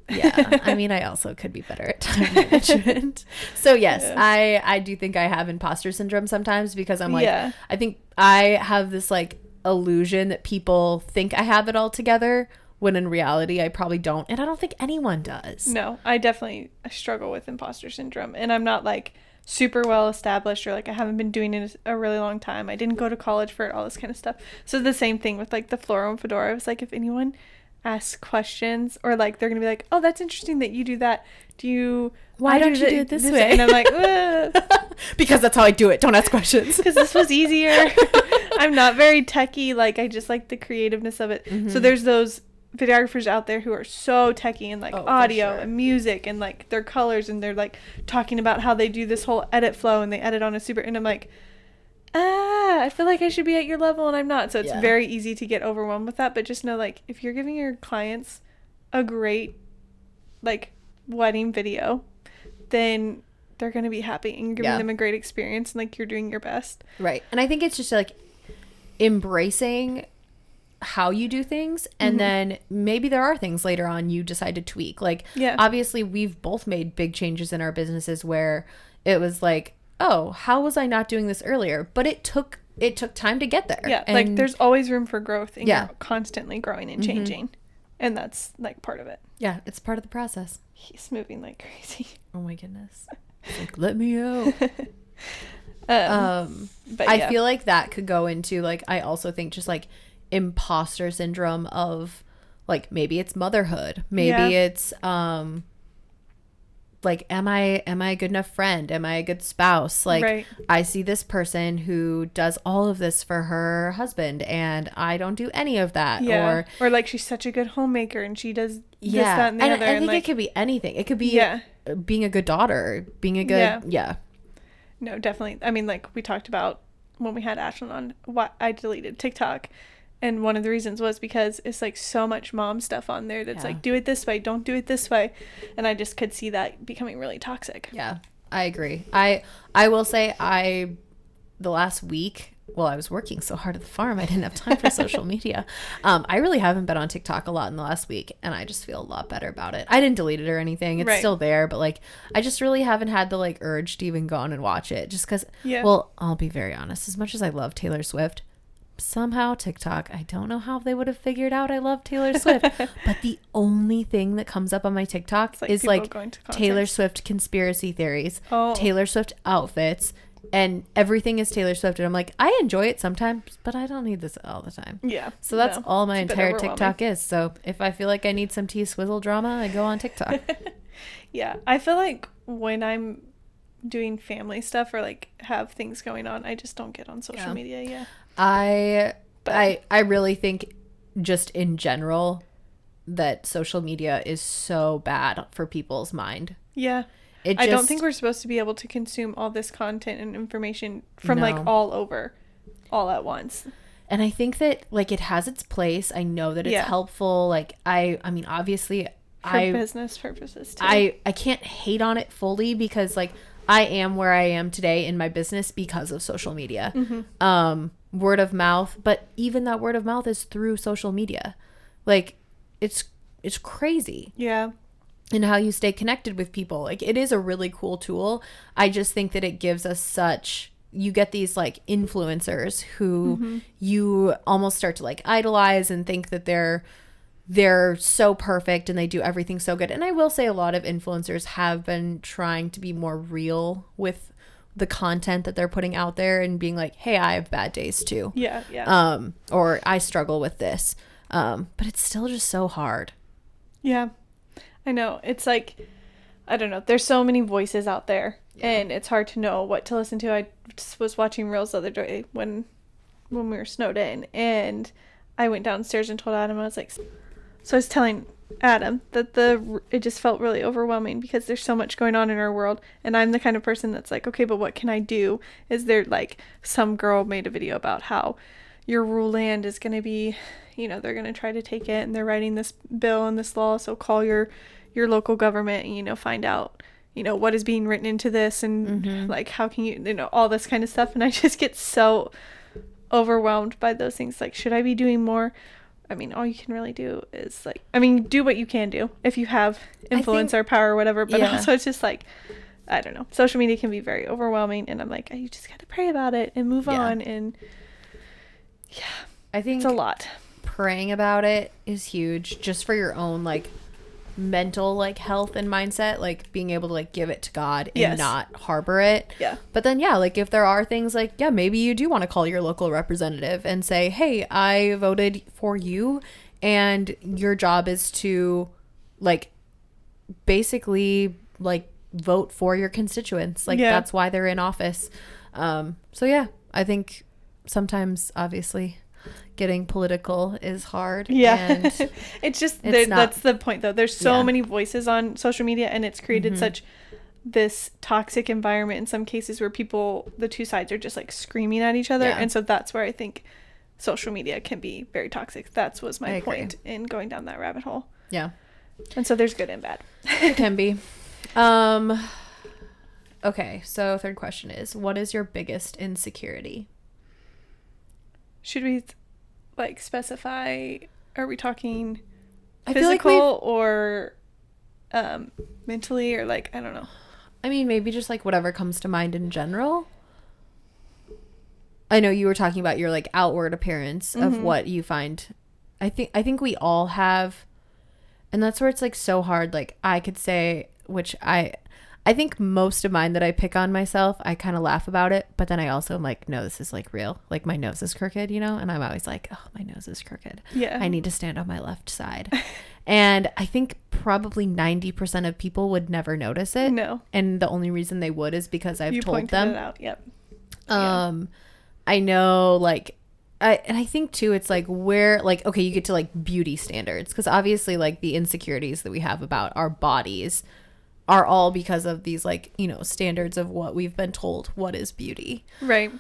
[SPEAKER 2] Yeah. I mean, I also could be better at time management. So, yes, yeah. I do think I have imposter syndrome sometimes because I'm like, yeah. I think I have this, like, illusion that people think I have it all together when in reality I probably don't, and I don't think anyone does.
[SPEAKER 1] No, I struggle with imposter syndrome, and I'm not like super well established, or like I haven't been doing it a really long time. I didn't go to college for it, all this kind of stuff. So the same thing with like the floral and fedora. I was like, if anyone asks questions, or like they're gonna be like, oh, that's interesting that you do that.
[SPEAKER 2] Why don't you do it this way?
[SPEAKER 1] And I'm like,
[SPEAKER 2] because that's how I do it. Don't ask questions.
[SPEAKER 1] Because this was easier. I'm not very techie. Like, I just like the creativeness of it. Mm-hmm. So there's those videographers out there who are so techie and like audio and music and like their colors, and they're like talking about how they do this whole edit flow and they edit on a super, and I'm like, I feel like I should be at your level and I'm not. So it's very easy to get overwhelmed with that. But just know, like, if you're giving your clients a great like wedding video, then they're going to be happy and you're giving them a great experience, and like you're doing your best.
[SPEAKER 2] Right. And I think it's just like embracing how you do things, and then maybe there are things later on you decide to tweak. Like, obviously we've both made big changes in our businesses where it was like, oh, how was I not doing this earlier? But it took time to get there.
[SPEAKER 1] Yeah. And like there's always room for growth, and you're constantly growing and changing. And that's like part of it.
[SPEAKER 2] Yeah. It's part of the process.
[SPEAKER 1] He's moving like crazy.
[SPEAKER 2] Oh my goodness. It's like, let me out.
[SPEAKER 1] But
[SPEAKER 2] I feel like that could go into like, I also think just like imposter syndrome of like, maybe it's motherhood, maybe it's like, am I a good enough friend, am I a good spouse? Like, I see this person who does all of this for her husband and I don't do any of that.
[SPEAKER 1] Or like, she's such a good homemaker and she does this, that, and the other.
[SPEAKER 2] I think like, it could be anything. It could be being a good daughter, being a good
[SPEAKER 1] No, definitely. I mean, like we talked about when we had Ashlyn on, why I deleted TikTok. And one of the reasons was because it's like so much mom stuff on there that's like, do it this way, don't do it this way. And I just could see that becoming really toxic.
[SPEAKER 2] Yeah, I agree. I will say the last week, well, I was working so hard at the farm, I didn't have time for social media. I really haven't been on TikTok a lot in the last week, and I just feel a lot better about it. I didn't delete it or anything. It's still there, but like, I just really haven't had the like urge to even go on and watch it just because, well, I'll be very honest, as much as I love Taylor Swift, somehow TikTok, I don't know how they would have figured out I love Taylor Swift, but the only thing that comes up on my TikTok is like Taylor Swift conspiracy theories, Taylor Swift outfits, and everything is Taylor Swift, and I'm like, I enjoy it sometimes, but I don't need this all the time. So that's all my entire TikTok is. So if I feel like I need some T-Swizzle drama, I go on TikTok.
[SPEAKER 1] I feel like when I'm doing family stuff or like have things going on, I just don't get on social media.
[SPEAKER 2] I really think just in general that social media is so bad for people's mind. I don't think we're supposed to be able to consume all this content and information from like all over all at once. And I think that like it has its place. I know that it's helpful. Like I mean, obviously for business purposes too. I can't hate on it fully because like I am where I am today in my business because of social media. Word of mouth, but even that word of mouth is through social media. Like it's crazy. And how you stay connected with people. Like it is a really cool tool. I just think that it gives us you get these like influencers who you almost start to like idolize and think that they're so perfect and they do everything so good. And I will say a lot of influencers have been trying to be more real with the content that they're putting out there and being like, hey, I have bad days too. Or I struggle with this. But it's still just so hard. I know. It's like, I don't know. There's so many voices out there and it's hard to know what to listen to. I just was watching Reels the other day when we were snowed in, and I went downstairs and told Adam, I was like, so I was telling Adam that it just felt really overwhelming because there's so much going on in our world, and I'm the kind of person that's like, okay, but what can I do? Is there like some girl made a video about how your rural land is going to be, they're going to try to take it, and they're writing this bill and this law, so call your local government and find out
[SPEAKER 1] you know, what is being written into this, and
[SPEAKER 2] Mm-hmm.
[SPEAKER 1] like, how can you know, all this kind of stuff. And I just get so overwhelmed by those things. Like, should I be doing more? I mean, all you can really do is like, I mean, do what you can do if you have influence or power or whatever. But
[SPEAKER 2] Yeah.
[SPEAKER 1] also, it's just like, I don't know. Social media can be very overwhelming, and I'm like, you just gotta pray about it and move
[SPEAKER 2] Yeah.
[SPEAKER 1] on. And
[SPEAKER 2] I think
[SPEAKER 1] it's a lot.
[SPEAKER 2] praying about it is huge, just for your own like mental like health and mindset, like being able to like give it to God and
[SPEAKER 1] Yes.
[SPEAKER 2] not harbor it.
[SPEAKER 1] Yeah.
[SPEAKER 2] But then yeah, like if there are things like, yeah, maybe you do want to call your local representative and say, hey, I voted for you and your job is to like basically like vote for your constituents. Like
[SPEAKER 1] Yeah.
[SPEAKER 2] that's why they're in office. So yeah, I think sometimes obviously getting political is hard.
[SPEAKER 1] Yeah.
[SPEAKER 2] And
[SPEAKER 1] It's just,
[SPEAKER 2] it's not-
[SPEAKER 1] that's the point though. There's so
[SPEAKER 2] Yeah.
[SPEAKER 1] many voices on social media, and it's created such this toxic environment in some cases where people, the two sides are just like screaming at each other.
[SPEAKER 2] Yeah.
[SPEAKER 1] And so that's where I think social media can be very toxic. That was
[SPEAKER 2] I
[SPEAKER 1] my
[SPEAKER 2] agree.
[SPEAKER 1] point in going down that rabbit hole.
[SPEAKER 2] yeah,
[SPEAKER 1] And so there's good and bad.
[SPEAKER 2] it can be. Okay, so third question is, what is your biggest insecurity?
[SPEAKER 1] Should we like specify, are we talking
[SPEAKER 2] I feel like
[SPEAKER 1] physical or mentally, or like, I don't know.
[SPEAKER 2] I mean, maybe just like whatever comes to mind in general. I know you were talking about your like outward appearance of what you find. I think we all have, and that's where it's like so hard. Like I could say, which I think most of mine that I pick on myself, I kind of laugh about it, but then I also am like, no, this is like real. Like my nose is crooked, you know? And I'm always like, oh, my nose is crooked.
[SPEAKER 1] Yeah.
[SPEAKER 2] I need to stand on my left side. And I think probably 90% of people would never notice it.
[SPEAKER 1] No.
[SPEAKER 2] And the only reason they would is because I've
[SPEAKER 1] You
[SPEAKER 2] told
[SPEAKER 1] pointed
[SPEAKER 2] them.
[SPEAKER 1] it out. Yep.
[SPEAKER 2] I know, like, I think too, it's like where, like, okay, you get to like beauty standards, because obviously like the insecurities that we have about our bodies are all because of these like, you know, standards of what we've been told what is beauty.
[SPEAKER 1] Right.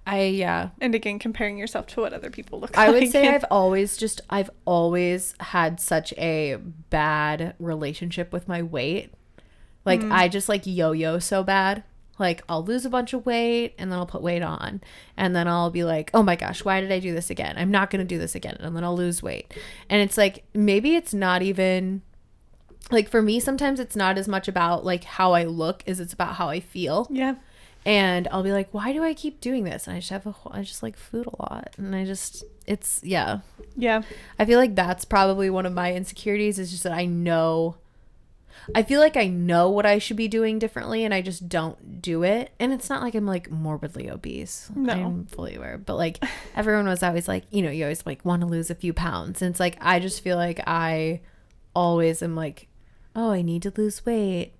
[SPEAKER 2] Yeah,
[SPEAKER 1] And again, comparing yourself to what other people look
[SPEAKER 2] I
[SPEAKER 1] like.
[SPEAKER 2] would say I've always had such a bad relationship with my weight. Like I just like yo-yo so bad. Like I'll lose a bunch of weight and then I'll put weight on. And then I'll be like, oh my gosh, why did I do this again? I'm not going to do this again. And then I'll lose weight. And it's like, maybe it's not even like, for me, sometimes it's not as much about like how I look as it's about how I feel.
[SPEAKER 1] Yeah.
[SPEAKER 2] And I'll be like, why do I keep doing this? And I just like food a lot. And yeah.
[SPEAKER 1] Yeah.
[SPEAKER 2] I feel like that's probably one of my insecurities, is just that I feel like I know what I should be doing differently and I just don't do it. And it's not like I'm like morbidly obese.
[SPEAKER 1] No.
[SPEAKER 2] I'm fully aware. But like everyone was always like, you know, you always like want to lose a few pounds. And it's like, I just feel like I always am like, oh, I need to lose weight.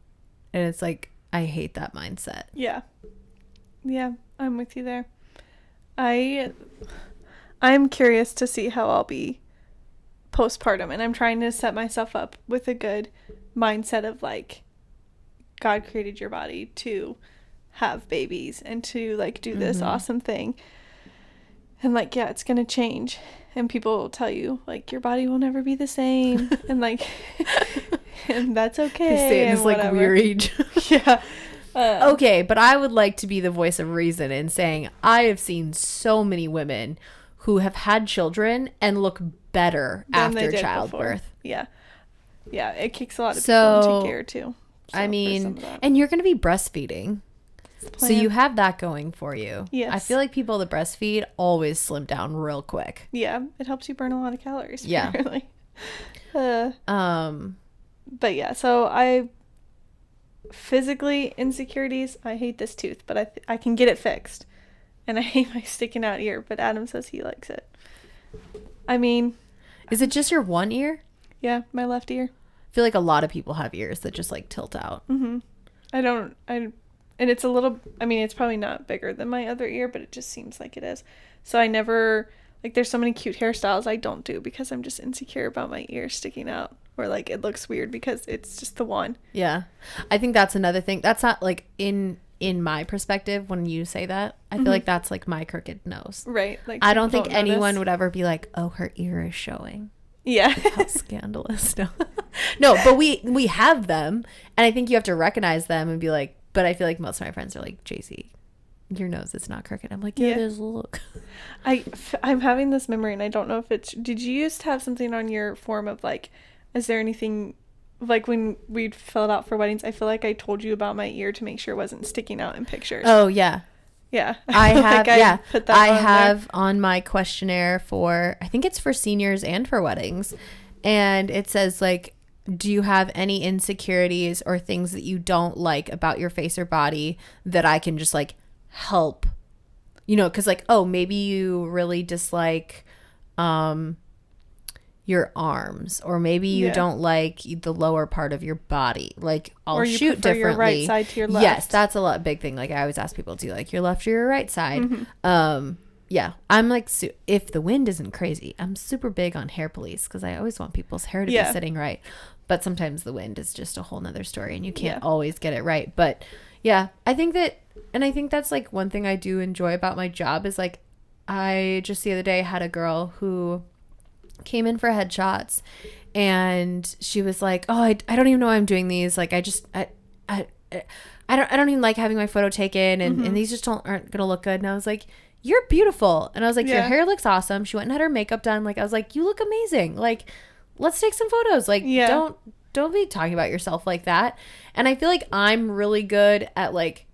[SPEAKER 2] And it's like, I hate that mindset.
[SPEAKER 1] Yeah. Yeah, I'm with you there. I'm curious to see how I'll be postpartum, and I'm trying to set myself up with a good mindset of like, God created your body to have babies and to like do this awesome thing. And like, yeah, it's going to change. And people will tell you like, your body will never be the same. And like, and that's okay.
[SPEAKER 2] They say it in
[SPEAKER 1] and
[SPEAKER 2] this like
[SPEAKER 1] whatever.
[SPEAKER 2] weary.
[SPEAKER 1] Yeah.
[SPEAKER 2] Okay, but I would like to be the voice of reason in saying I have seen so many women who have had children and look better
[SPEAKER 1] than they
[SPEAKER 2] after
[SPEAKER 1] did
[SPEAKER 2] childbirth.
[SPEAKER 1] before. Yeah. Yeah, it kicks a lot of
[SPEAKER 2] So,
[SPEAKER 1] people into gear too. So,
[SPEAKER 2] I
[SPEAKER 1] for some
[SPEAKER 2] mean,
[SPEAKER 1] of that.
[SPEAKER 2] and you're going to be breastfeeding. So
[SPEAKER 1] Plan.
[SPEAKER 2] you have that going for you.
[SPEAKER 1] Yes.
[SPEAKER 2] I feel like people that breastfeed always slim down real quick.
[SPEAKER 1] Yeah, it helps you burn a lot of calories.
[SPEAKER 2] Yeah.
[SPEAKER 1] Apparently.
[SPEAKER 2] Um,
[SPEAKER 1] But yeah, so I physically insecurities. I hate this tooth, but I can get it fixed, and I hate my sticking out ear. But Adam says he likes it. I mean,
[SPEAKER 2] is it just your one ear?
[SPEAKER 1] yeah, my left ear.
[SPEAKER 2] I feel like a lot of people have ears that just like tilt out.
[SPEAKER 1] And it's a little, I mean, it's probably not bigger than my other ear, but it just seems like it is. So I never, like, there's so many cute hairstyles I don't do because I'm just insecure about my ear sticking out, or like it looks weird because it's just the one.
[SPEAKER 2] Yeah. I think that's another thing. That's not like in my perspective when you say that. I feel like that's like my crooked nose.
[SPEAKER 1] Right. Like,
[SPEAKER 2] I don't think
[SPEAKER 1] people
[SPEAKER 2] anyone
[SPEAKER 1] notice.
[SPEAKER 2] would ever be like, oh, her ear is showing.
[SPEAKER 1] Yeah.
[SPEAKER 2] How scandalous. No. No, but we have them, and I think you have to recognize them and be like, but I feel like most of my friends are like, JC, your nose is not crooked. I'm like, yeah, it is, look.
[SPEAKER 1] I'm having this memory, and I don't know if it's, did you used to have something on your form of like, is there anything, like when we'd fill it out for weddings, I feel like I told you about my ear to make sure it wasn't sticking out in pictures.
[SPEAKER 2] Oh yeah.
[SPEAKER 1] Yeah.
[SPEAKER 2] I have,
[SPEAKER 1] like
[SPEAKER 2] yeah.
[SPEAKER 1] put that
[SPEAKER 2] I
[SPEAKER 1] on
[SPEAKER 2] have
[SPEAKER 1] there.
[SPEAKER 2] on my questionnaire for, I think it's for seniors and for weddings. And it says like, do you have any insecurities or things that you don't like about your face or body that I can just like help? You know, because like, oh, maybe you really dislike your arms, or maybe you don't like the lower part of your body. Like, I'll
[SPEAKER 1] Or you
[SPEAKER 2] shoot
[SPEAKER 1] prefer
[SPEAKER 2] differently.
[SPEAKER 1] your right side to your left.
[SPEAKER 2] Yes, that's a big thing. Like, I always ask people, do you like your left or your right side?
[SPEAKER 1] Mm-hmm.
[SPEAKER 2] Yeah, I'm like, if the wind isn't crazy, I'm super big on hair police because I always want people's hair to be sitting right. But sometimes the wind is just a whole nother story, and you can't always get it right. But yeah, I think that's like one thing I do enjoy about my job is like, I just the other day had a girl who came in for headshots, and she was like, oh, I don't even know why I'm doing these. Like, I don't even like having my photo taken, and these just aren't gonna look good. And I was like, you're beautiful. And I was like, your hair looks awesome. She went and had her makeup done. Like, I was like, you look amazing. Like, let's take some photos. Like, don't be talking about yourself like that. And I feel like I'm really good at like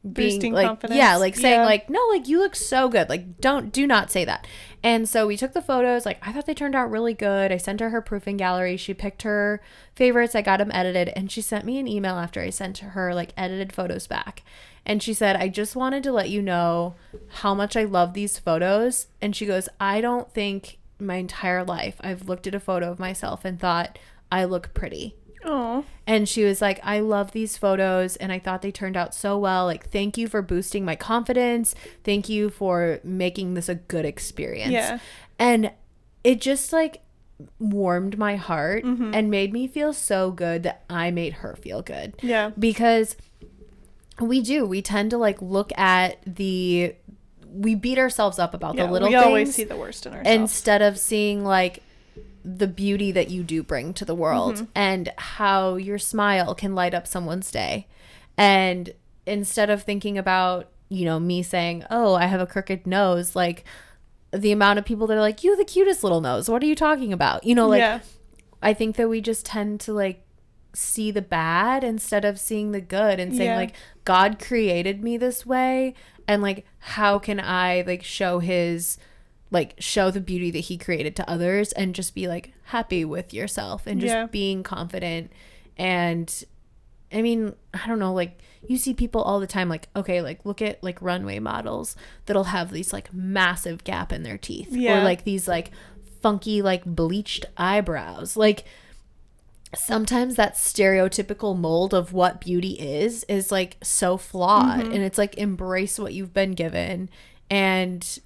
[SPEAKER 2] being
[SPEAKER 1] boosting
[SPEAKER 2] like
[SPEAKER 1] confidence.
[SPEAKER 2] like saying like, no, like, you look so good. Like, do not say that. And so we took the photos. Like, I thought they turned out really good. I sent her proofing gallery. She picked her favorites. I got them edited, and she sent me an email after I sent her like edited photos back. And she said, I just wanted to let you know how much I love these photos. And she goes, I don't think my entire life I've looked at a photo of myself and thought I look pretty.
[SPEAKER 1] Oh.
[SPEAKER 2] And she was like, I love these photos, and I thought they turned out so well. Like, thank you for boosting my confidence. Thank you for making this a good experience.
[SPEAKER 1] Yeah.
[SPEAKER 2] And it just like warmed my heart and made me feel so good that I made her feel good.
[SPEAKER 1] Yeah.
[SPEAKER 2] Because we tend to like look at we beat ourselves up about the little things.
[SPEAKER 1] We always see the worst in ourselves.
[SPEAKER 2] Instead of seeing like the beauty that you do bring to the world and how your smile can light up someone's day. And instead of thinking about, you know, me saying, oh, I have a crooked nose, like the amount of people that are like, you have the cutest little nose. What are you talking about? You know, like, I think that we just tend to like see the bad instead of seeing the good and saying like, God created me this way, and like, how can I like show the beauty that he created to others, and just be like happy with yourself and just being confident. And I mean, I don't know, like, you see people all the time, like, okay, like, look at like runway models that'll have these like massive gap in their teeth, or like these like funky like bleached eyebrows. Like, sometimes that stereotypical mold of what beauty is like so flawed, and it's like, embrace what you've been given and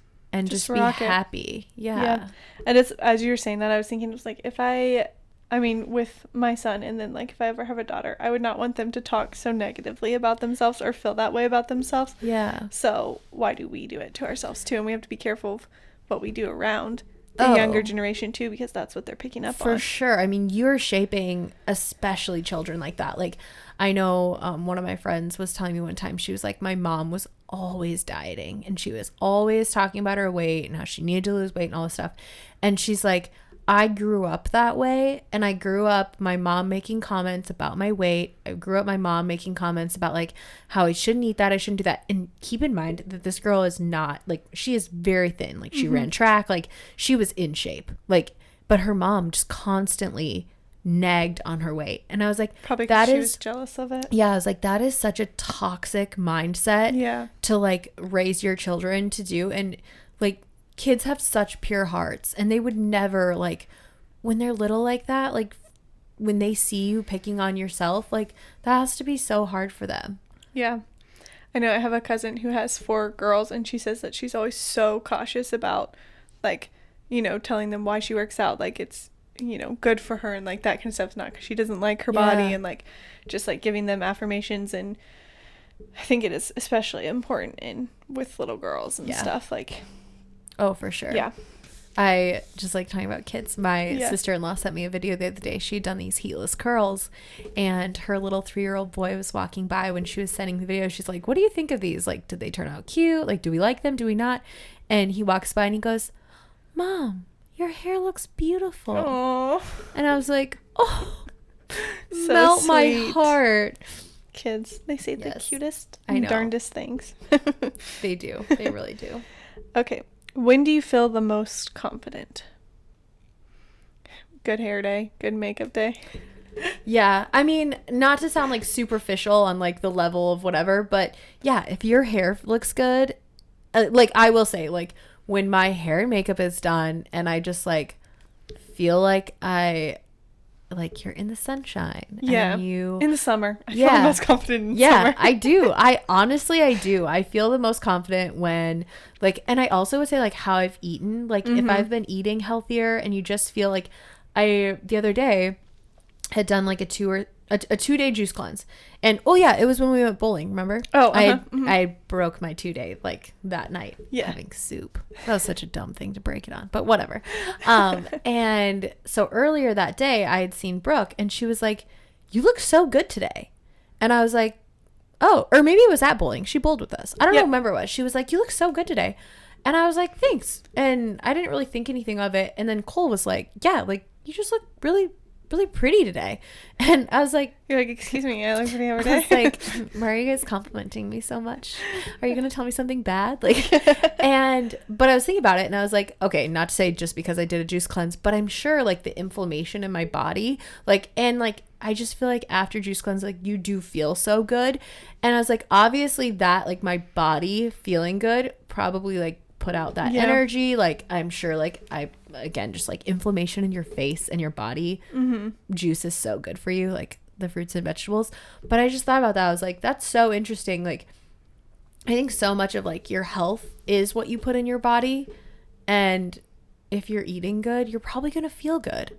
[SPEAKER 2] just be happy. Yeah.
[SPEAKER 1] And it's, as you were saying that, I was thinking, it was like, if I mean, with my son, and then like if I ever have a daughter, I would not want them to talk so negatively about themselves or feel that way about themselves.
[SPEAKER 2] Yeah.
[SPEAKER 1] So why do we do it to ourselves too? And we have to be careful of what we do around the younger generation too, because that's what they're picking up on.
[SPEAKER 2] For sure. I mean, you're shaping especially children like that. Like, I know one of my friends was telling me one time, she was like, my mom was always dieting, and she was always talking about her weight and how she needed to lose weight and all this stuff. And she's like, I grew up that way, and I grew up my mom making comments about my weight. I grew up my mom making comments about like how I shouldn't eat that, I shouldn't do that. And keep in mind that this girl is not like, she is very thin. Like, she ran track, like she was in shape, like, but her mom just constantly nagged on her weight. And I was like,
[SPEAKER 1] probably because she was jealous of it.
[SPEAKER 2] Yeah, I was like, that is such a toxic mindset to like raise your children to do. And like, kids have such pure hearts, and they would never, like, when they're little like that, like when they see you picking on yourself, like, that has to be so hard for them.
[SPEAKER 1] Yeah. I know I have a cousin who has 4 girls, and she says that she's always so cautious about, like, you know, telling them why she works out, like it's, you know, good for her and like that kind of stuff. Not because she doesn't like her body, and like just like giving them affirmations. And I think it is especially important with little girls and stuff, like.
[SPEAKER 2] Oh, for sure.
[SPEAKER 1] Yeah.
[SPEAKER 2] I just like talking about kids. My
[SPEAKER 1] Yeah.
[SPEAKER 2] sister-in-law sent me a video the other day. She'd done these heatless curls, and her little 3-year-old boy was walking by when she was sending the video. She's like, "What do you think of these? Like, did they turn out cute? Like, do we like them? Do we not?" And he walks by and he goes, "Mom, your hair looks beautiful."
[SPEAKER 1] Oh,
[SPEAKER 2] And I was like, "Oh,
[SPEAKER 1] so
[SPEAKER 2] melt my
[SPEAKER 1] sweet.
[SPEAKER 2] heart."
[SPEAKER 1] Kids, they say the
[SPEAKER 2] Yes.
[SPEAKER 1] cutest
[SPEAKER 2] I
[SPEAKER 1] and
[SPEAKER 2] know.
[SPEAKER 1] darndest things.
[SPEAKER 2] They do. They really do.
[SPEAKER 1] Okay. When do you feel the most confident? Good hair day, good makeup day.
[SPEAKER 2] Yeah, I mean, not to sound like superficial on like the level of whatever, but yeah, if your hair looks good, like I will say, like when my hair and makeup is done and I just like feel like like you're in the sunshine.
[SPEAKER 1] Yeah.
[SPEAKER 2] And you
[SPEAKER 1] In the summer. I feel
[SPEAKER 2] Yeah.
[SPEAKER 1] the most confident in
[SPEAKER 2] yeah,
[SPEAKER 1] summer.
[SPEAKER 2] I do. I honestly, I do. I feel the most confident when like, and I also would say like how I've eaten, like if I've been eating healthier and you just feel like the other day had done like a 2-day juice cleanse. And oh yeah, it was when we went bowling, remember?
[SPEAKER 1] Oh,
[SPEAKER 2] I broke my 2-day like that night having soup. That was such a dumb thing to break it on, but whatever. And so earlier that day I had seen Brooke and she was like, "You look so good today." And I was like, "Oh," or maybe it was at bowling. She bowled with us. I don't remember what. She was like, "You look so good today." And I was like, "Thanks." And I didn't really think anything of it. And then Cole was like, "Yeah, like you just look really, really pretty today." And I was like,
[SPEAKER 1] You're like, "Excuse me, I look pretty every
[SPEAKER 2] I
[SPEAKER 1] day."
[SPEAKER 2] was like, "Why are you guys complimenting me so much? Are you going to tell me something bad?" Like, but I was thinking about it and I was like, okay, not to say just because I did a juice cleanse, but I'm sure like the inflammation in my body, like, and like, I just feel like after juice cleanse, like you do feel so good. And I was like, obviously that like my body feeling good probably like put out that energy. Like I'm sure like again, just like inflammation in your face and your body, juice is so good for you, like the fruits and vegetables. But I just thought about that. I was like, that's so interesting. Like I think so much of like your health is what you put in your body, and if you're eating good, you're probably going to feel good.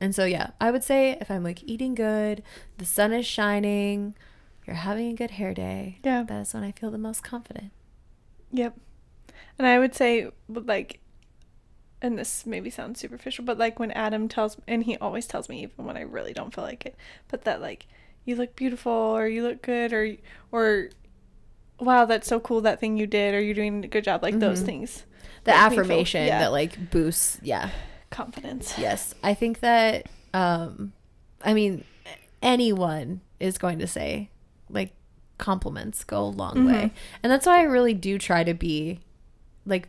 [SPEAKER 2] And so yeah, I would say if I'm like eating good, the sun is shining, you're having a good hair day, that's when I feel the most confident.
[SPEAKER 1] Yep. And I would say, like, and this maybe sounds superficial, but like when Adam tells, and he always tells me even when I really don't feel like it, but that like, "You look beautiful," or "You look good," or "Wow, that's so cool, that thing you did," or "You're doing a good job," like those things.
[SPEAKER 2] The
[SPEAKER 1] make me feel-
[SPEAKER 2] affirmation that like boosts,
[SPEAKER 1] confidence.
[SPEAKER 2] Yes, I think that I mean anyone is going to say like compliments go a long way. And that's why I really do try to be like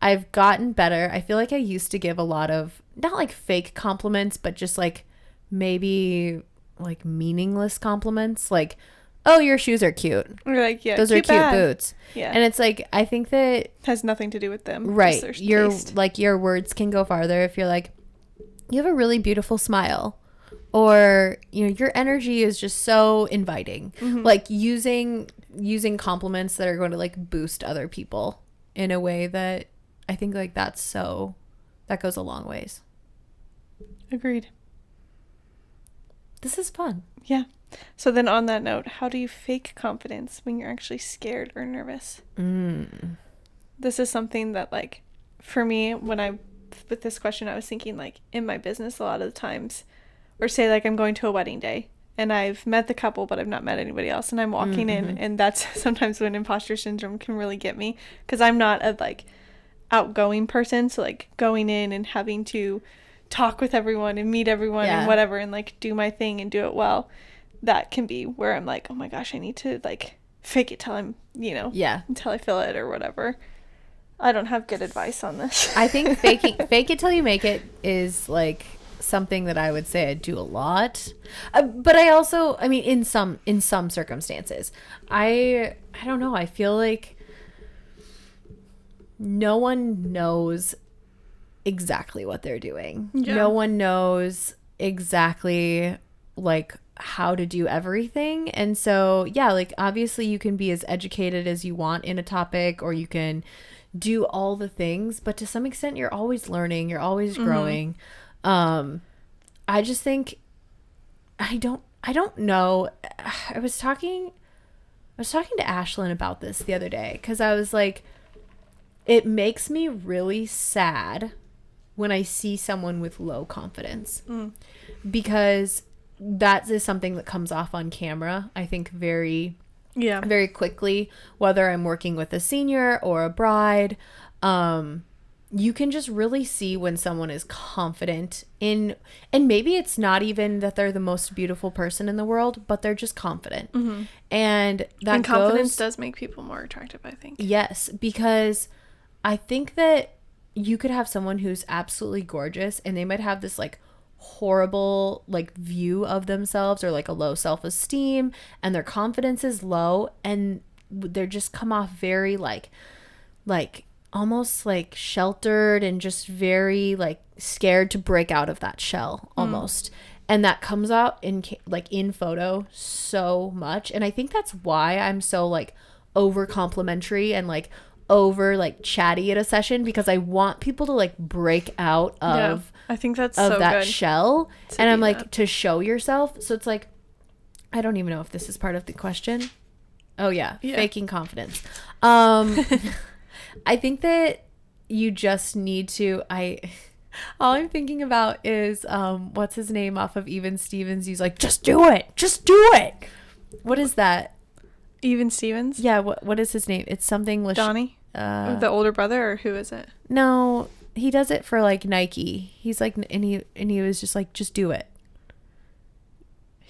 [SPEAKER 2] I've gotten better. I feel like I used to give a lot of not like fake compliments, but just like maybe like meaningless compliments, like, "Oh, your shoes are cute."
[SPEAKER 1] Or like,
[SPEAKER 2] Those are cute
[SPEAKER 1] bag.
[SPEAKER 2] boots.
[SPEAKER 1] Yeah.
[SPEAKER 2] And it's like, I think that
[SPEAKER 1] has nothing to do with them.
[SPEAKER 2] right,
[SPEAKER 1] Just their
[SPEAKER 2] your
[SPEAKER 1] taste.
[SPEAKER 2] like your words can go farther if you're like, "You have a really beautiful smile," or you know, "Your energy is just so inviting." Like using compliments that are going to like boost other people in a way that I think like that goes a long ways.
[SPEAKER 1] Agreed.
[SPEAKER 2] This is fun.
[SPEAKER 1] Yeah. So then on that note, how do you fake confidence when you're actually scared or nervous? This is something that like for me, with this question, I was thinking like in my business a lot of the times, or say like I'm going to a wedding day and I've met the couple but I've not met anybody else, and I'm walking in, and that's sometimes when imposter syndrome can really get me, because I'm not a like outgoing person, so like going in and having to talk with everyone and meet everyone and whatever and like do my thing and do it well, that can be where I'm like, oh my gosh, I need to like fake it till I'm, until I feel it or whatever. I don't have good advice on this.
[SPEAKER 2] I think fake it till you make it is like something that I would say I do a lot. But I also, I mean, in some circumstances, I don't know. I feel like no one knows exactly what they're doing.
[SPEAKER 1] Yeah.
[SPEAKER 2] No one knows exactly like how to do everything. And so, yeah, like obviously you can be as educated as you want in a topic, or you can do all the things, but to some extent you're always learning, you're always growing. I just think I don't know. I was talking to Ashlyn about this the other day, because I was like, it makes me really sad when I see someone with low confidence, because that is something that comes off on camera, I think, very quickly, whether I'm working with a senior or a bride. You can just really see when someone is confident in, and maybe it's not even that they're the most beautiful person in the world, but they're just confident. And
[SPEAKER 1] confidence does make people more attractive, I think.
[SPEAKER 2] Yes, because I think that you could have someone who's absolutely gorgeous and they might have this like horrible like view of themselves, or like a low self-esteem, and their confidence is low, and they're just come off very like almost like sheltered and just very like scared to break out of that shell almost. And that comes out in photo so much. And I think that's why I'm so like over complimentary and like over like chatty at a session, because I want people to like break out of
[SPEAKER 1] I think that's
[SPEAKER 2] of
[SPEAKER 1] so
[SPEAKER 2] that
[SPEAKER 1] good
[SPEAKER 2] shell. And I'm like, to show yourself. So it's like, I don't even know if this is part of the question. Oh yeah. Faking confidence. I think that you just need to, all I'm thinking about is, what's his name off of Even Stevens? He's like, just do it. Just do it. What is that?
[SPEAKER 1] Even Stevens?
[SPEAKER 2] Yeah. What is his name? It's something.
[SPEAKER 1] Donnie? The older brother, or who is it?
[SPEAKER 2] No, he does it for Nike. He's like, and he was just like, just do it.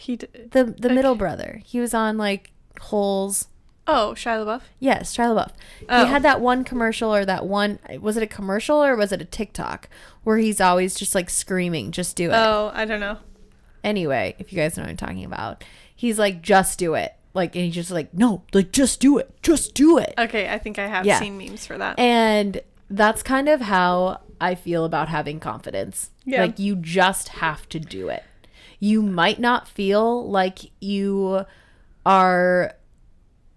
[SPEAKER 2] The middle brother. He was on Holes.
[SPEAKER 1] Oh, Shia LaBeouf?
[SPEAKER 2] Yes, Shia LaBeouf. Oh. He had that one commercial, or that one, was it a commercial or was it a TikTok, where he's always just screaming, just do it.
[SPEAKER 1] Oh, I don't know.
[SPEAKER 2] Anyway, if you guys know what I'm talking about, he's like, just do it. And he's just like, no, just do it. Just do it.
[SPEAKER 1] Okay, I think I have seen memes for that.
[SPEAKER 2] And that's kind of how I feel about having confidence. Yeah. You just have to do it. You might not feel like you are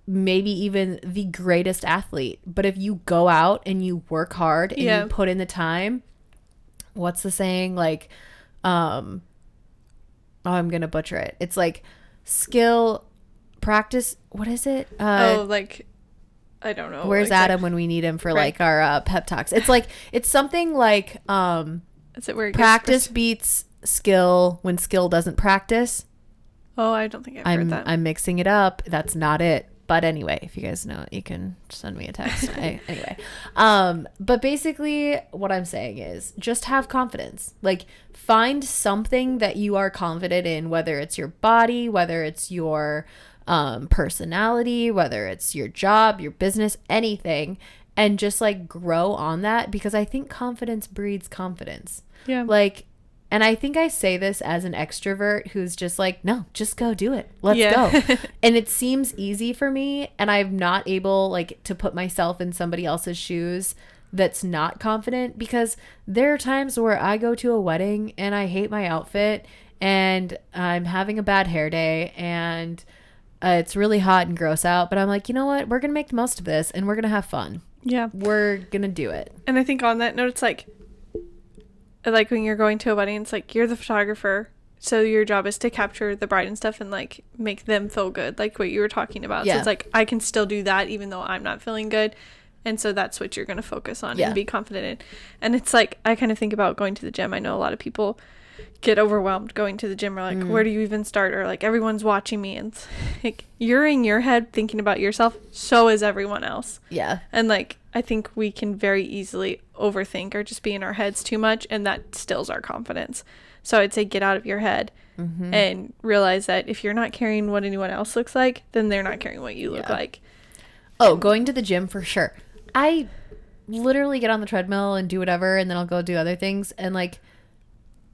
[SPEAKER 2] maybe even the greatest athlete, but if you go out and you work hard and you put in the time, what's the saying? I'm gonna butcher it. It's skill, practice. What is it?
[SPEAKER 1] I don't know.
[SPEAKER 2] Where's Adam when we need him for our pep talks? It's something like
[SPEAKER 1] is it where
[SPEAKER 2] practice beats skill when skill doesn't practice?
[SPEAKER 1] Oh, I don't think I've heard that.
[SPEAKER 2] I'm mixing it up. That's not it. But anyway, if you guys know it, you can send me a text. Anyway. But basically what I'm saying is just have confidence. Find something that you are confident in, whether it's your body, whether it's your personality, whether it's your job, your business, anything, and just grow on that, because I think confidence breeds confidence. Yeah. And I think I say this as an extrovert who's just no, just go do it. Let's go. And it seems easy for me, and I'm not able to put myself in somebody else's shoes that's not confident, because there are times where I go to a wedding and I hate my outfit and I'm having a bad hair day and it's really hot and gross out, but I'm like, you know what? We're going to make the most of this and we're going to have fun. Yeah. We're going to do it.
[SPEAKER 1] And I think on that note, it's when you're going to a wedding, it's you're the photographer, so your job is to capture the bride and stuff and make them feel good, what you were talking about. Yeah. So it's I can still do that even though I'm not feeling good, and so that's what you're going to focus on and be confident in. And it's I kind of think about going to the gym. I know a lot of people get overwhelmed going to the gym, or where do you even start, or everyone's watching me, and you're in your head thinking about yourself, so is everyone else. Yeah. And I think we can very easily overthink or just be in our heads too much, and that stills our confidence. So I'd say get out of your head and realize that if you're not caring what anyone else looks like, then they're not caring what you look like.
[SPEAKER 2] Oh, going to the gym for sure. I literally get on the treadmill and do whatever, and then I'll go do other things, and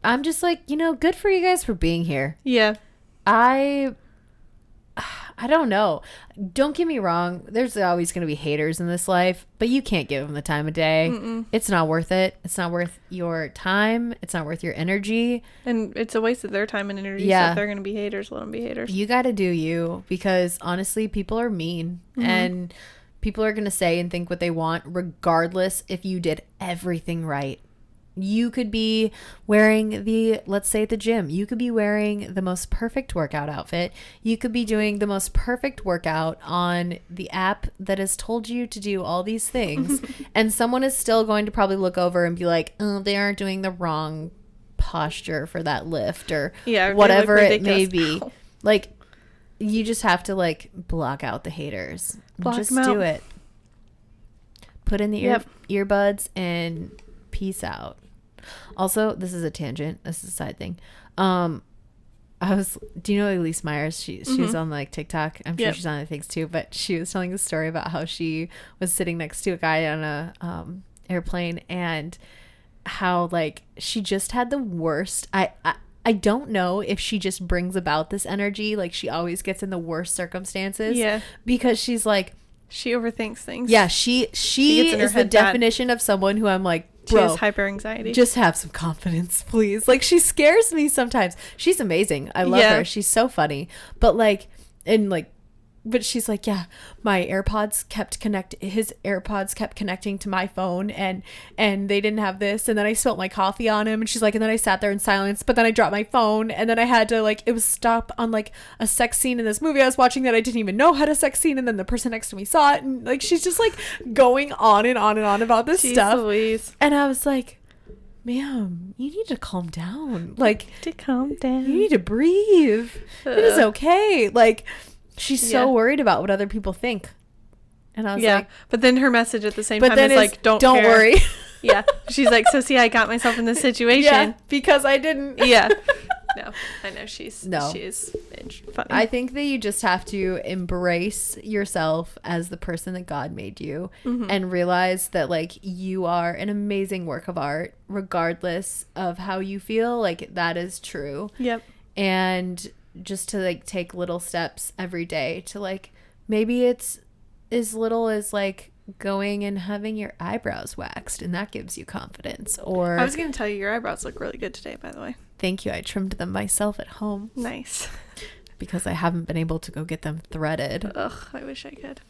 [SPEAKER 2] I'm just good for you guys for being here. Yeah. I don't know. Don't get me wrong. There's always going to be haters in this life, but you can't give them the time of day. Mm-mm. It's not worth it. It's not worth your time. It's not worth your energy.
[SPEAKER 1] And it's a waste of their time and energy. Yeah. So if they're going to be haters, let them be haters.
[SPEAKER 2] You got to do you, because honestly, people are mean, and people are going to say and think what they want, regardless if you did everything right. You could be wearing let's say at the gym, you could be wearing the most perfect workout outfit. You could be doing the most perfect workout on the app that has told you to do all these things. And someone is still going to probably look over and be like, oh, they aren't doing the wrong posture for that lift or whatever it may be. Like, you just have to like block out the haters. Just do it. Put in the earbuds and peace out. Also, this is a tangent. This is a side thing. Do you know Elise Myers? She was on like TikTok. I'm sure she's on other things too, but she was telling a story about how she was sitting next to a guy on a airplane, and how like she just had the worst. I don't know if she just brings about this energy, like she always gets in the worst circumstances. Yeah. Because she's like,
[SPEAKER 1] she overthinks things.
[SPEAKER 2] Yeah, she is the definition of someone who I'm like, bro,
[SPEAKER 1] she has hyper anxiety.
[SPEAKER 2] Just have some confidence, please. Like, she scares me sometimes. She's amazing. I love her. She's so funny. But like, but she's like, yeah, his AirPods kept connecting to my phone, and they didn't have this, and then I spilled my coffee on him, and she's like, and then I sat there in silence, but then I dropped my phone, and then I had to like, it was stop on like a sex scene in this movie I was watching that I didn't even know had a sex scene, and then the person next to me saw it, and like, she's just like going on and on and on about this stuff. Louise. And I was like, ma'am, you need to calm down. Like, you need to breathe. It is okay. Like, she's so worried about what other people think. And I was like...
[SPEAKER 1] But then her message at the same time is like, don't
[SPEAKER 2] worry.
[SPEAKER 1] Yeah. She's like, so see, I got myself in this situation.
[SPEAKER 2] Yeah, because I didn't.
[SPEAKER 1] Yeah. No, I know she is funny.
[SPEAKER 2] I think that you just have to embrace yourself as the person that God made you, and realize that like you are an amazing work of art, regardless of how you feel. Like, that is true. Yep. And just to like take little steps every day to like, maybe it's as little as like going and having your eyebrows waxed, and that gives you confidence. Or
[SPEAKER 1] I was gonna tell you, your eyebrows look really good today, by the way.
[SPEAKER 2] Thank you. I trimmed them myself at home.
[SPEAKER 1] Nice.
[SPEAKER 2] Because I haven't been able to go get them threaded.
[SPEAKER 1] Ugh, I wish I could.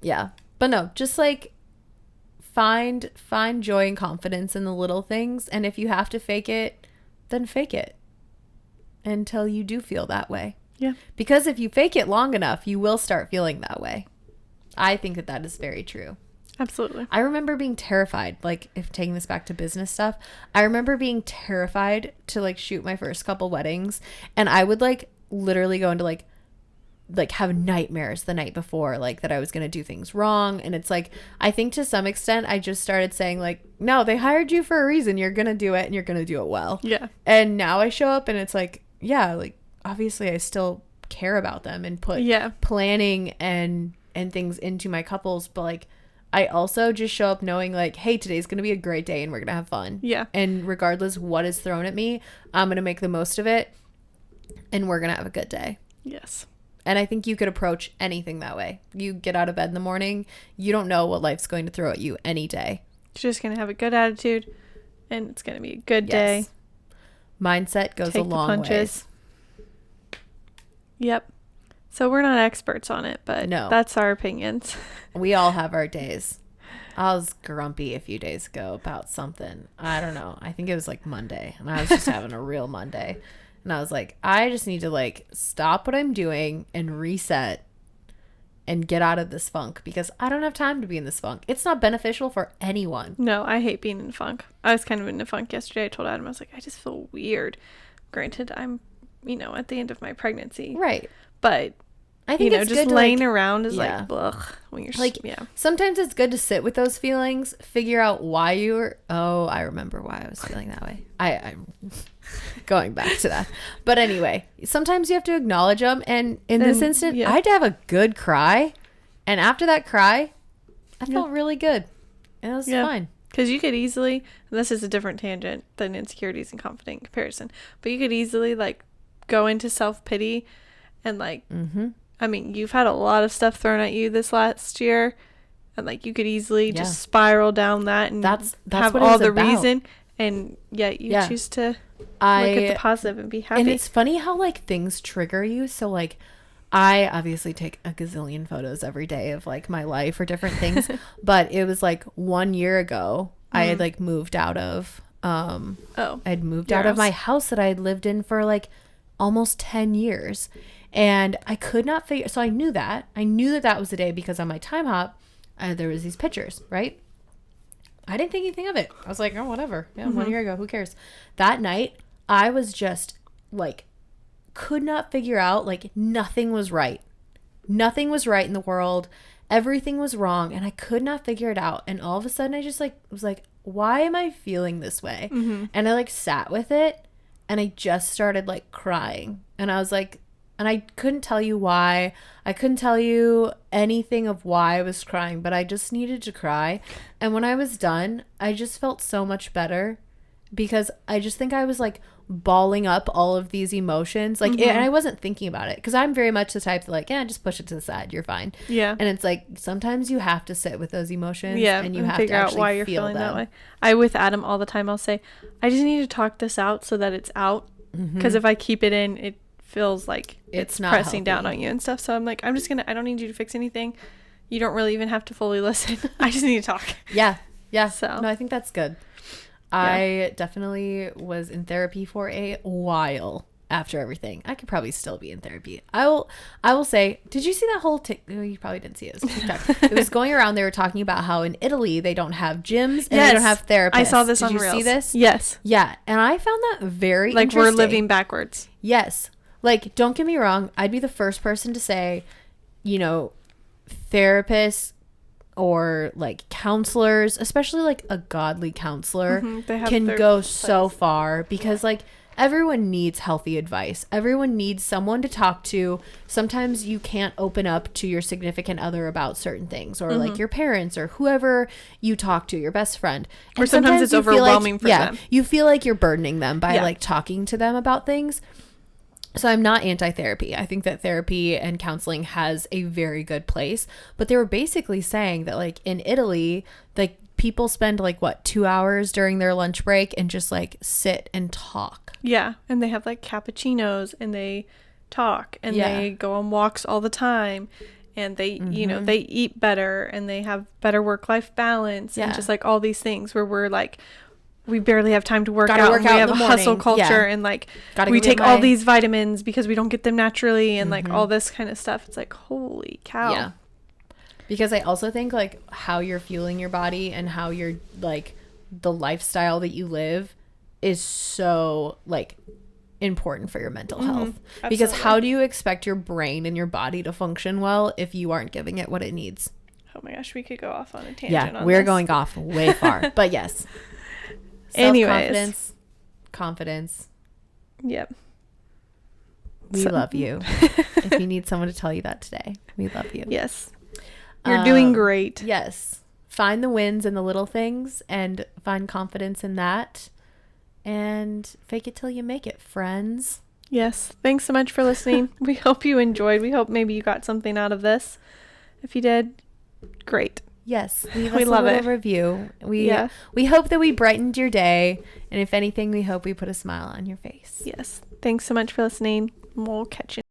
[SPEAKER 2] Yeah, but no, just like find joy and confidence in the little things, and if you have to fake it, then fake it until you do feel that way. Yeah. Because if you fake it long enough, you will start feeling that way. I think that is very true.
[SPEAKER 1] Absolutely.
[SPEAKER 2] I remember being terrified, like, if taking this back to business stuff, I remember being terrified to like shoot my first couple weddings, and I would like literally go into like have nightmares the night before, like that I was going to do things wrong. And it's like, I think to some extent I just started saying like, no, they hired you for a reason. You're going to do it, and you're going to do it well. Yeah. And now I show up and it's like, yeah, like obviously I still care about them and put planning and things into my couples, but like I also just show up knowing like, hey, today's going to be a great day and we're going to have fun. Yeah. And regardless what is thrown at me, I'm going to make the most of it and we're going to have a good day. Yes. And I think you could approach anything that way. You get out of bed in the morning, you don't know what life's going to throw at you any day.
[SPEAKER 1] You're just going to have a good attitude and it's going to be a good day.
[SPEAKER 2] Mindset goes a long way.
[SPEAKER 1] Yep. So we're not experts on it, but that's our opinions.
[SPEAKER 2] We all have our days. I was grumpy a few days ago about something. I don't know. I think it was like Monday, and I was just having a real Monday. And I was like, I just need to like stop what I'm doing and reset and get out of this funk, because I don't have time to be in this funk. It's not beneficial for anyone.
[SPEAKER 1] No, I hate being in funk. I was kind of in a funk yesterday. I told Adam, I was like, I just feel weird. Granted, I'm, at the end of my pregnancy. Right. But I think it's just laying around is like, ugh. When you're
[SPEAKER 2] like, sometimes it's good to sit with those feelings, figure out why you were. Oh, I remember why I was feeling that way. I'm going back to that. But anyway, sometimes you have to acknowledge them. And in this instant, I had to have a good cry. And after that cry, I felt really good. And it was fine.
[SPEAKER 1] Because you could easily, and this is a different tangent than insecurities and confident comparison, but you could easily like go into self-pity and like, I mean, you've had a lot of stuff thrown at you this last year, and like you could easily just spiral down that and that's have what all the reason, and yet you choose to look at the positive and be happy.
[SPEAKER 2] And it's funny how like things trigger you. So like, I obviously take a gazillion photos every day of like my life or different things, but it was like 1 year ago I had like moved out of.
[SPEAKER 1] Oh,
[SPEAKER 2] I'd moved
[SPEAKER 1] your
[SPEAKER 2] out of
[SPEAKER 1] house.
[SPEAKER 2] my house that I had lived in for like almost 10 years. And I could not figure. So I knew that. I knew that that was the day because on my time hop, there was these pictures, right? I didn't think anything of it. I was like, oh, whatever. Yeah, 1 year ago. Who cares? That night, I was just like, could not figure out, like, nothing was right. Nothing was right in the world. Everything was wrong. And I could not figure it out. And all of a sudden, I just like was like, why am I feeling this way? And I like sat with it and I just started like crying. And I was like, and I couldn't tell you why. I couldn't tell you anything of why I was crying, but I just needed to cry. And when I was done, I just felt so much better because I just think I was like balling up all of these emotions. Like, and I wasn't thinking about it because I'm very much the type that like, yeah, just push it to the side. You're fine.
[SPEAKER 1] Yeah.
[SPEAKER 2] And it's like, sometimes you have to sit with those emotions and you have
[SPEAKER 1] figure
[SPEAKER 2] to
[SPEAKER 1] out
[SPEAKER 2] actually
[SPEAKER 1] why you're
[SPEAKER 2] feel
[SPEAKER 1] feeling
[SPEAKER 2] them.
[SPEAKER 1] that way. I with Adam all the time, I'll say, I just need to talk this out so that it's out. Because if I keep it in, it feels like it's
[SPEAKER 2] not
[SPEAKER 1] pressing down
[SPEAKER 2] healthy.
[SPEAKER 1] on you and stuff. So I'm like, I don't need you to fix anything. You don't really even have to fully listen. I just need to talk.
[SPEAKER 2] Yeah. Yeah.
[SPEAKER 1] So.
[SPEAKER 2] No, I think that's good. I definitely was in therapy for a while after everything. I could probably still be in therapy. I will say, did you see that whole you probably didn't see it. It was TikTok. It was going around. They were talking about how in Italy they don't have gyms and they don't have therapists.
[SPEAKER 1] I saw this
[SPEAKER 2] did
[SPEAKER 1] on
[SPEAKER 2] you
[SPEAKER 1] Reels.
[SPEAKER 2] see this?
[SPEAKER 1] Yes.
[SPEAKER 2] Yeah. And I found that very
[SPEAKER 1] Like we're
[SPEAKER 2] interesting.
[SPEAKER 1] living backwards.
[SPEAKER 2] Yes. Like, don't get me wrong. I'd be the first person to say, you know, therapists or like counselors, especially like a godly counselor,
[SPEAKER 1] They have
[SPEAKER 2] can
[SPEAKER 1] their
[SPEAKER 2] go
[SPEAKER 1] place.
[SPEAKER 2] so far because like everyone needs healthy advice. Everyone needs someone to talk to. Sometimes you can't open up to your significant other about certain things or like your parents or whoever you talk to, your best friend.
[SPEAKER 1] Or
[SPEAKER 2] And
[SPEAKER 1] sometimes it's
[SPEAKER 2] you feel like-
[SPEAKER 1] overwhelming for them.
[SPEAKER 2] You feel like you're burdening them by
[SPEAKER 1] Yeah.
[SPEAKER 2] like talking to them about things. So I'm not anti-therapy. I think that therapy and counseling has a very good place. But they were basically saying that like in Italy, like people spend like what, 2 hours during their lunch break and just like sit and talk.
[SPEAKER 1] Yeah. And they have like cappuccinos and they talk and
[SPEAKER 2] Yeah.
[SPEAKER 1] they go on walks all the time. And they, you know, they eat better and they have better work-life balance and
[SPEAKER 2] Yeah.
[SPEAKER 1] just like all these things where we're like, we barely have time to work
[SPEAKER 2] Gotta
[SPEAKER 1] out.
[SPEAKER 2] work
[SPEAKER 1] And
[SPEAKER 2] out
[SPEAKER 1] we
[SPEAKER 2] in
[SPEAKER 1] have
[SPEAKER 2] the
[SPEAKER 1] a hustle
[SPEAKER 2] morning.
[SPEAKER 1] culture
[SPEAKER 2] Yeah.
[SPEAKER 1] and like
[SPEAKER 2] Gotta
[SPEAKER 1] we
[SPEAKER 2] go get
[SPEAKER 1] take all
[SPEAKER 2] my-
[SPEAKER 1] these vitamins because we don't get them naturally and like all this kind of stuff. It's like, holy cow.
[SPEAKER 2] Yeah. Because I also think like how you're fueling your body and how you're like the lifestyle that you live is so like important for your mental health. Because
[SPEAKER 1] Absolutely.
[SPEAKER 2] how do you expect your brain and your body to function well if you aren't giving it what it needs?
[SPEAKER 1] Oh my gosh, we could go off on a tangent
[SPEAKER 2] Yeah,
[SPEAKER 1] on
[SPEAKER 2] we're
[SPEAKER 1] this.
[SPEAKER 2] going off way far. But yes.
[SPEAKER 1] Anyways.
[SPEAKER 2] Confidence.
[SPEAKER 1] Yep.
[SPEAKER 2] We
[SPEAKER 1] So-
[SPEAKER 2] love you. If you need someone to tell you that today, we love you.
[SPEAKER 1] Yes. You're doing
[SPEAKER 2] Um,
[SPEAKER 1] great.
[SPEAKER 2] Yes. Find the wins and the little things and find confidence in that. And fake it till you make it, friends.
[SPEAKER 1] Yes. Thanks so much for listening. We hope you enjoyed. We hope maybe you got something out of this. If you did, great.
[SPEAKER 2] Yes, leave
[SPEAKER 1] We
[SPEAKER 2] us
[SPEAKER 1] love
[SPEAKER 2] a little
[SPEAKER 1] it.
[SPEAKER 2] review.
[SPEAKER 1] Yeah.
[SPEAKER 2] We hope that we brightened your day, and if anything, we hope we put a smile on your face.
[SPEAKER 1] Yes. Thanks so much for listening. We'll catch you